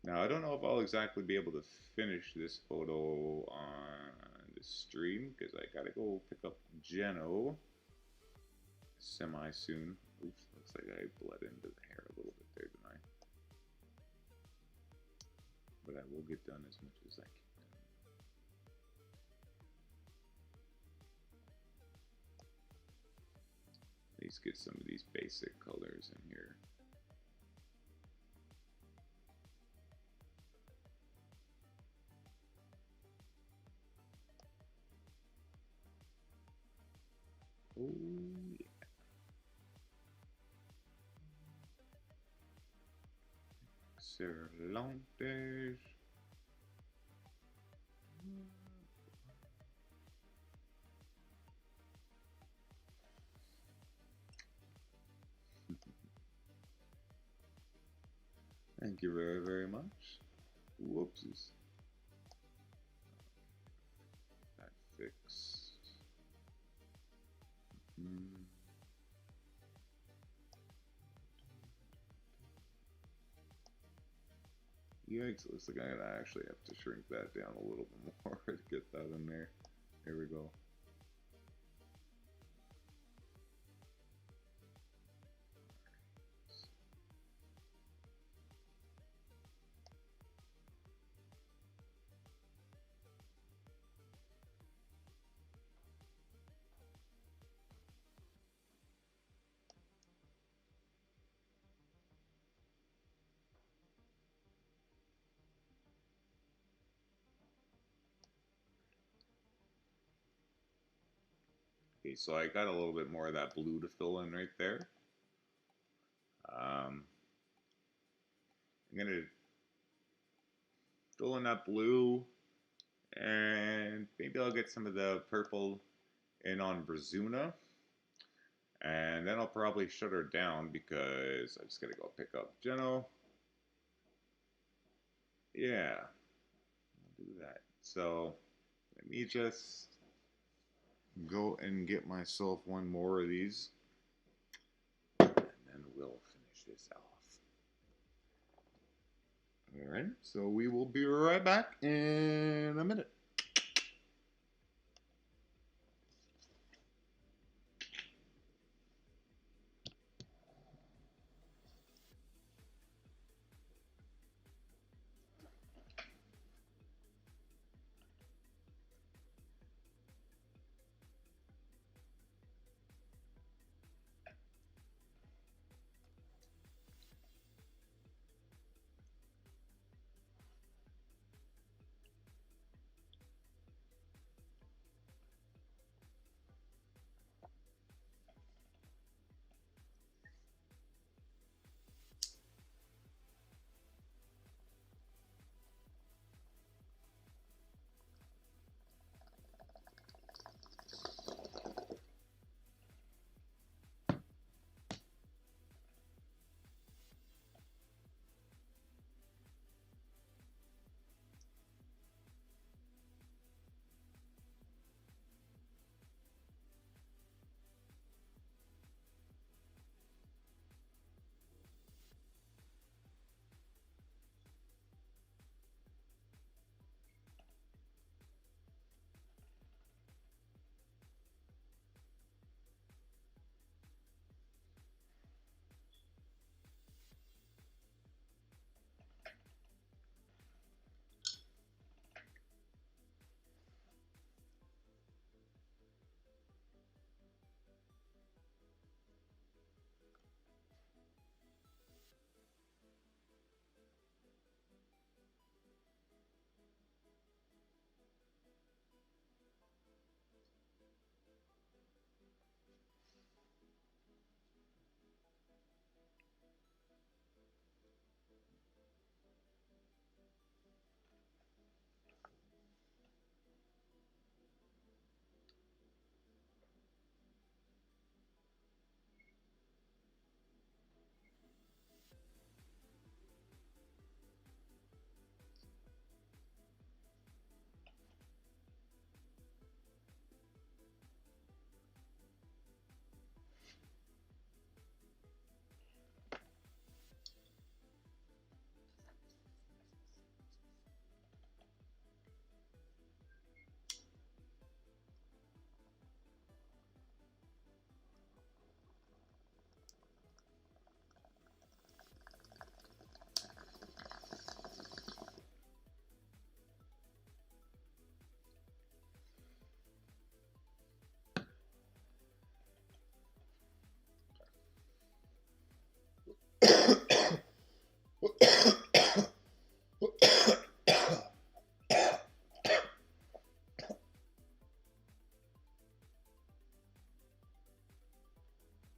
Now, I don't know if I'll exactly be able to finish this photo on the stream because I gotta go pick up Geno semi-soon. Oops, looks like I bled into the hair a little bit there, didn't I? But I will get done as much as I can. Let's get some of these basic colors in here. Oh, yeah. Cervantes. Thank you very, very much. Whoopsies. That fixed. Yikes, looks like I actually have to shrink that down a little bit more to get that in there. There we go. Okay, so I got a little bit more of that blue to fill in right there. I'm going to fill in that blue And maybe I'll get some of the purple in on Rizuna. And then I'll probably shut her down because I just gotta go pick up Geno. Yeah, I'll do that. So let me just go and get myself one more of these. And then we'll finish this off. Alright, so we will be right back in a minute.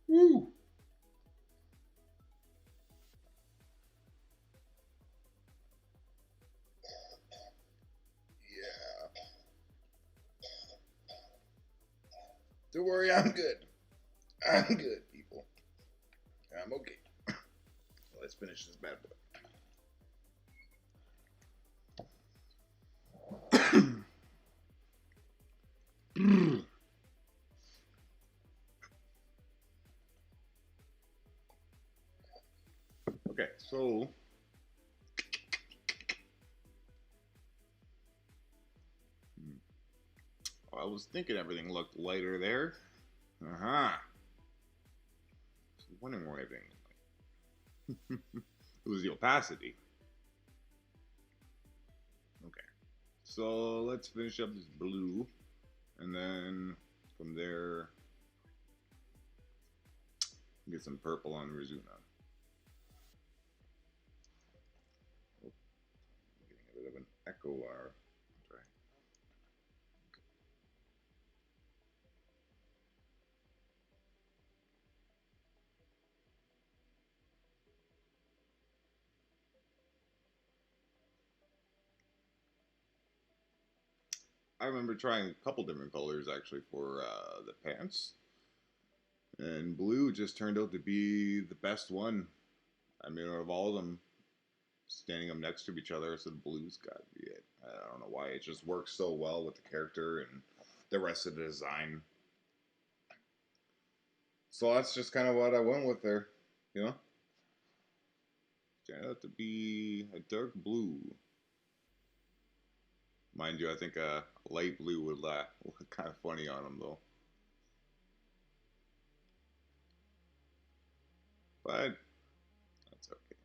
Woo! Yeah. Don't worry, I'm good. I'm good, people. I'm okay. Let's finish this bad boy. Okay, so I was thinking everything looked lighter there. Uh-huh. I was wondering why everything it was the opacity. Okay. So let's finish up this blue. And then from there get some purple on Rizuna. Oh, I'm getting a bit of an echo wire. That's right. I remember trying a couple different colors actually for the pants, and blue just turned out to be the best one. I mean, out of all of them, standing up next to each other, I said blue's got to be it. I don't know why. It just works so well with the character and the rest of the design. So that's just kind of what I went with there, you know? Turned out to be a dark blue. Mind you, I think a light blue would look kind of funny on him, though. But that's okay.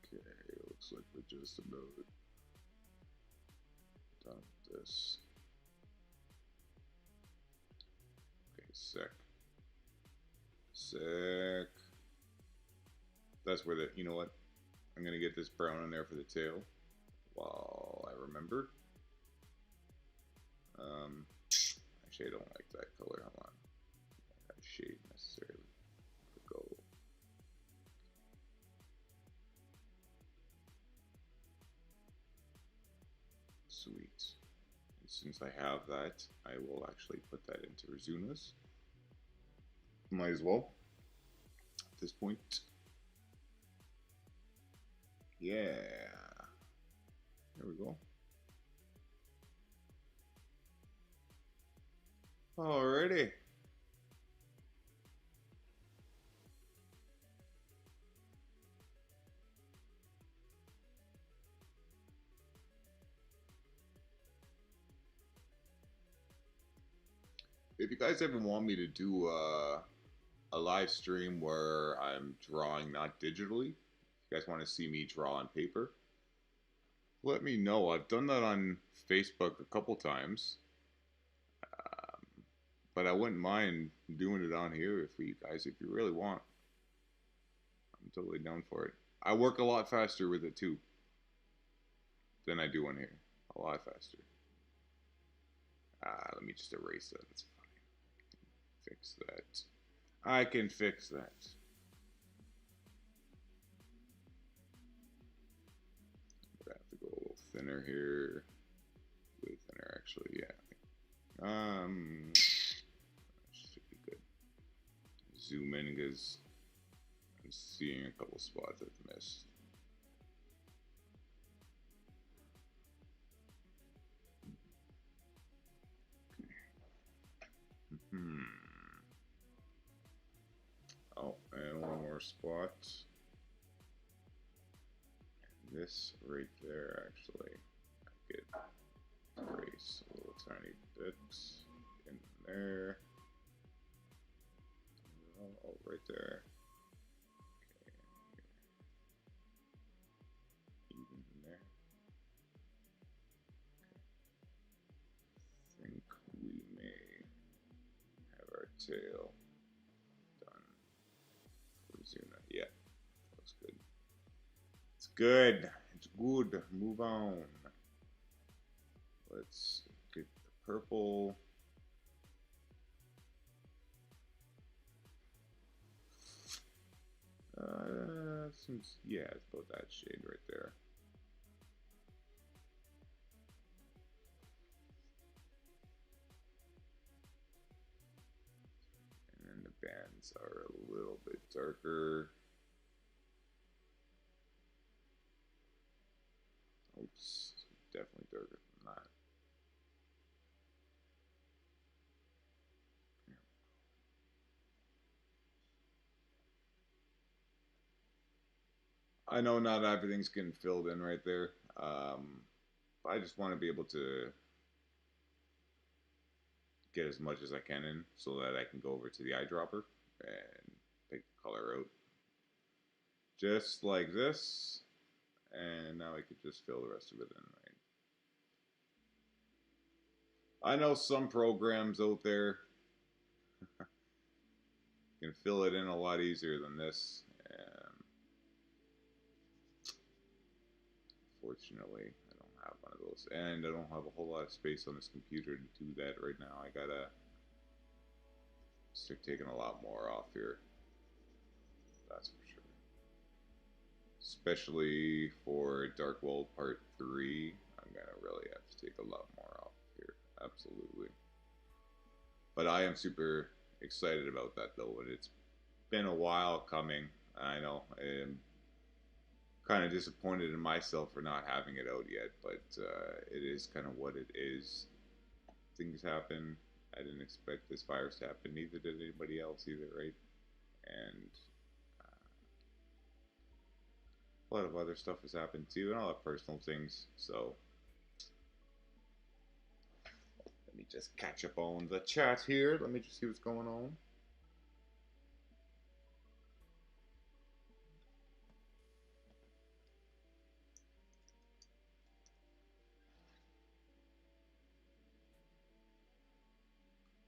Okay, looks like we're just about done with this. Okay, sick. Sick. That's where the, you know what? I'm gonna get this brown in there for the tail while I remember. Actually, I don't like that color. Hold on. That shade necessarily. Go. Sweet. And since I have that, I will actually put that into Rizuna's. Might as well. At this point. Yeah. There we go. Alrighty. If you guys ever want me to do a live stream where I'm drawing not digitally, if you guys want to see me draw on paper, let me know. I've done that on Facebook a couple times, but I wouldn't mind doing it on here if you guys, if you really want. I'm totally down for it. I work a lot faster with it too than I do on here. A lot faster. Let me just erase that. It's fine. Fix that. I can fix that. I'm gonna have to go a little thinner here. Way thinner, actually. Yeah. Should be good. Zoom in because I'm seeing a couple spots I've missed. Oh, and one more spot. And this right there, actually, I could erase a little tiny bit in there. Oh, right there. Okay, even in there. Okay. I think we may have our tail done. Rizuna, yeah, looks good. It's good. It's good. Move on. Let's get the purple. Seems, yeah, it's about that shade right there. And then the bands are a little bit darker. Oops, definitely darker than that. I know not everything's getting filled in right there. I just want to be able to get as much as I can in so that I can go over to the eyedropper and pick the color out. Just like this. And now I could just fill the rest of it in, right? I know some programs out there can fill it in a lot easier than this. Unfortunately, I don't have one of those. And I don't have a whole lot of space on this computer to do that right now. I gotta start taking a lot more off here. That's for sure. Especially for Dark World Part 3, I'm gonna really have to take a lot more off here. Absolutely. But I am super excited about that though, and it's been a while coming. I know. I'm kind of disappointed in myself for not having it out yet, but it is kind of what it is. Things happen. I didn't expect this virus to happen. Neither did anybody else either, right? And a lot of other stuff has happened too, and all the personal things. So let me just catch up on the chat here. Let me just see what's going on.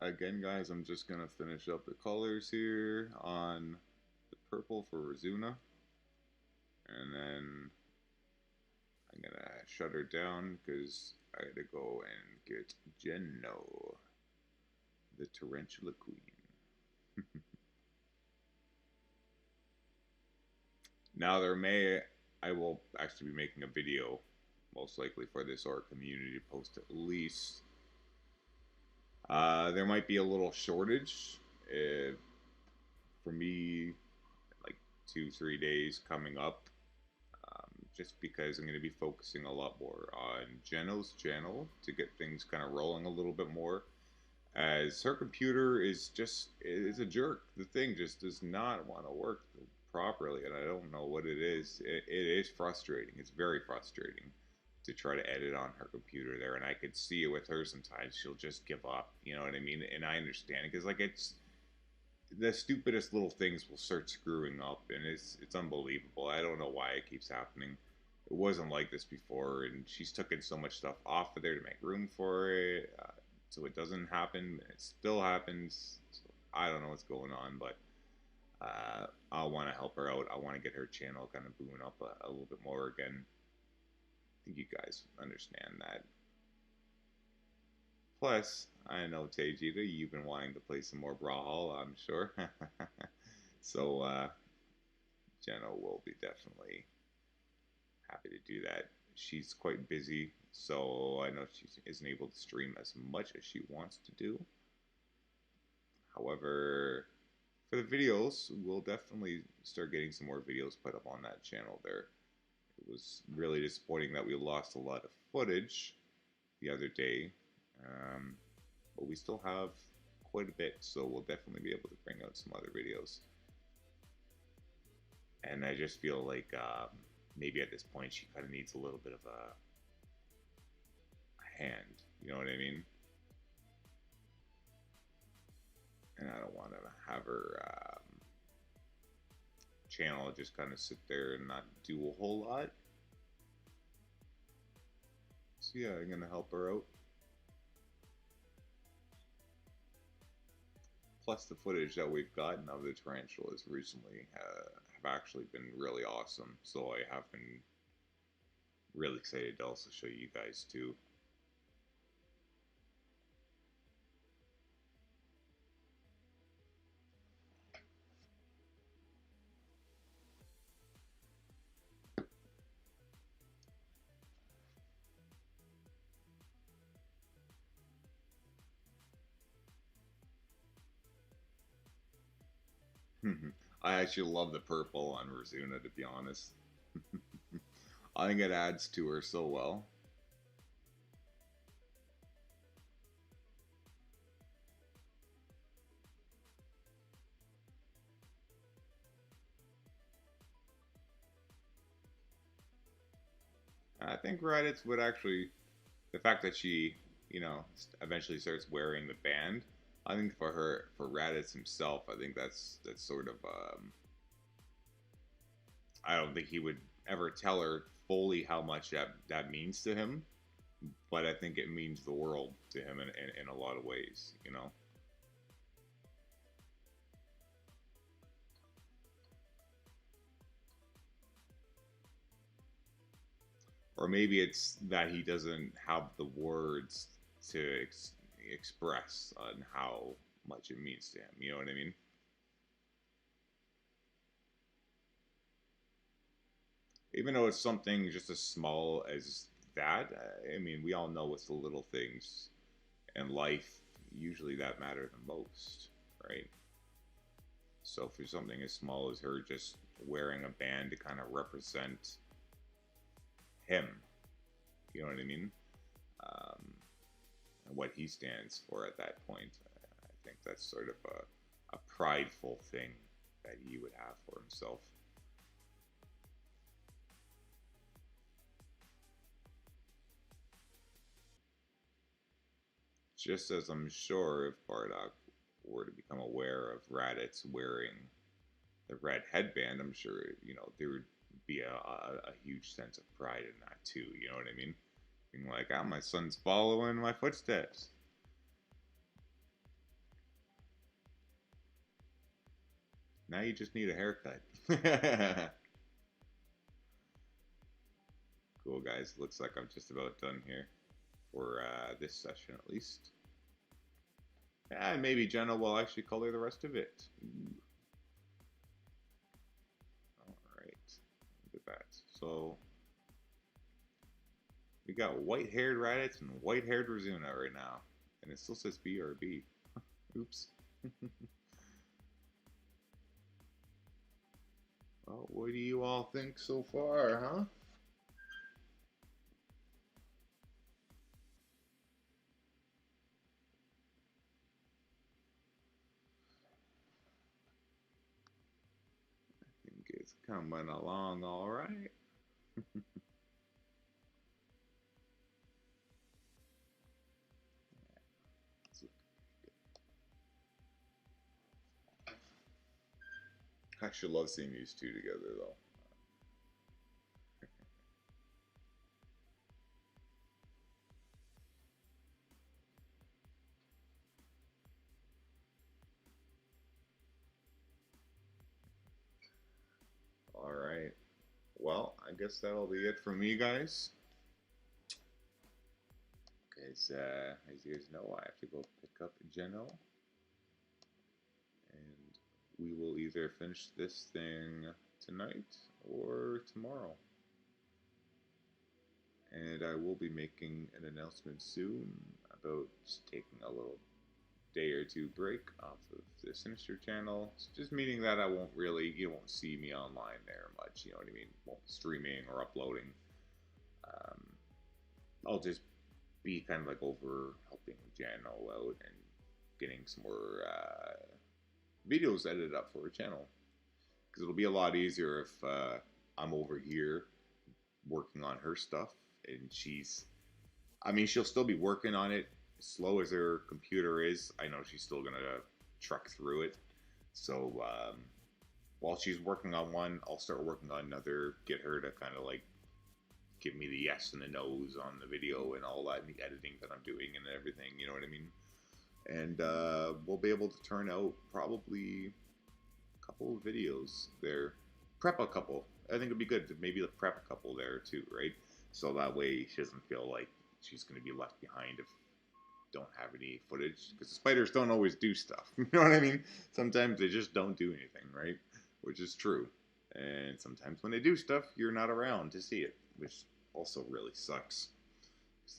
Again, guys, I'm just gonna finish up the colors here on the purple for Rizuna, and then I'm gonna shut her down because I gotta go and get Jenno, the Tarantula Queen. Now I will actually be making a video, most likely for this or community post at least. There might be a little shortage for me, like 2-3 days coming up, just because I'm going to be focusing a lot more on Jenno's channel to get things kind of rolling a little bit more, as her computer is a jerk. The thing just does not want to work properly, and I don't know what it is. It is frustrating. It's very frustrating to try to edit on her computer there, and I could see it with her sometimes. She'll just give up, you know what I mean? And I understand it, because like it's the stupidest little things will start screwing up, and it's unbelievable. I don't know why it keeps happening. It wasn't like this before, and she's taken so much stuff off of there to make room for it, so it doesn't happen. It still happens. So I don't know what's going on, but I want to help her out. I want to get her channel kind of booming up a little bit more again. I think you guys understand that. Plus, I know Tejita, you've been wanting to play some more Brawlhalla, I'm sure. So, Jenna will be definitely happy to do that. She's quite busy, so I know she isn't able to stream as much as she wants to do. However, for the videos, we'll definitely start getting some more videos put up on that channel there. It was really disappointing that we lost a lot of footage the other day, but we still have quite a bit, so we'll definitely be able to bring out some other videos. And I just feel like maybe at this point she kind of needs a little bit of a hand, you know what I mean? And I don't want to have her channel just kind of sit there and not do a whole lot. So yeah, I'm gonna help her out. Plus the footage that we've gotten of the tarantulas recently have actually been really awesome. So I have been really excited to also show you guys too. I actually love the purple on Rizuna, to be honest. I think it adds to her so well. I think RADITZ would actually, the fact that she, you know, eventually starts wearing the band, I think for RADITZ himself, I think that's sort of, I don't think he would ever tell her fully how much that means to him, but I think it means the world to him in a lot of ways, you know. Or maybe it's that he doesn't have the words to express on how much it means to him. You know what I mean? Even though it's something just as small as that, I mean, we all know it's the little things in life usually that matter the most, right? So for something as small as her just wearing a band to kind of represent him, you know what I mean? Um, and what he stands for at that point, I think that's sort of a prideful thing that he would have for himself. Just as I'm sure if Bardock were to become aware of Raditz wearing the red headband, I'm sure, there would be a huge sense of pride in that too, you know what I mean? Being like, oh, my son's following my footsteps. Now you just need a haircut. Cool, guys. Looks like I'm just about done here for this session, at least. And maybe Jenna will actually color the rest of it. Ooh. Alright. Look at that. So, we got white-haired Raditz and white-haired Rizuna right now. And it still says BRB. Oops. Well, what do you all think so far, huh? I think it's coming along all right. I actually love seeing these two together, though. Alright. Well, I guess that'll be it from me, guys. As you guys know, I have to go pick up Geno. And we will either finish this thing tonight or tomorrow. And I will be making an announcement soon about taking a little day or two break off of the Sinister channel. It's just meaning that you won't see me online there much, you know what I mean? Won't streaming or uploading. I'll just be kind of like over helping Jano out and getting some more videos edited up for her channel. Because it'll be a lot easier if I'm over here working on her stuff and she'll still be working on it. Slow as her computer is, I know she's still gonna truck through it. So while she's working on one, I'll start working on another, get her to kind of like give me the yes and the no's on the video and all that, and the editing that I'm doing and everything, you know what I mean? And we'll be able to turn out probably a couple of videos there. Prep a couple. I think it'd be good to maybe prep a couple there too, right? So that way she doesn't feel like she's going to be left behind if don't have any footage, because the spiders don't always do stuff. You know what I mean? Sometimes they just don't do anything, right? Which is true. And sometimes when they do stuff, you're not around to see it, which also really sucks.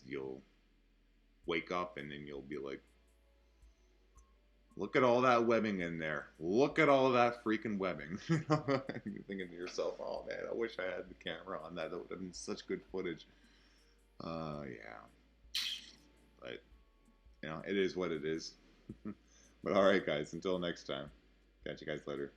You'll wake up and then you'll be like, look at all that webbing in there. Look at all that freaking webbing. You're thinking to yourself, oh man, I wish I had the camera on that. That would have been such good footage. Yeah. But, it is what it is. But alright guys, until next time. Catch you guys later.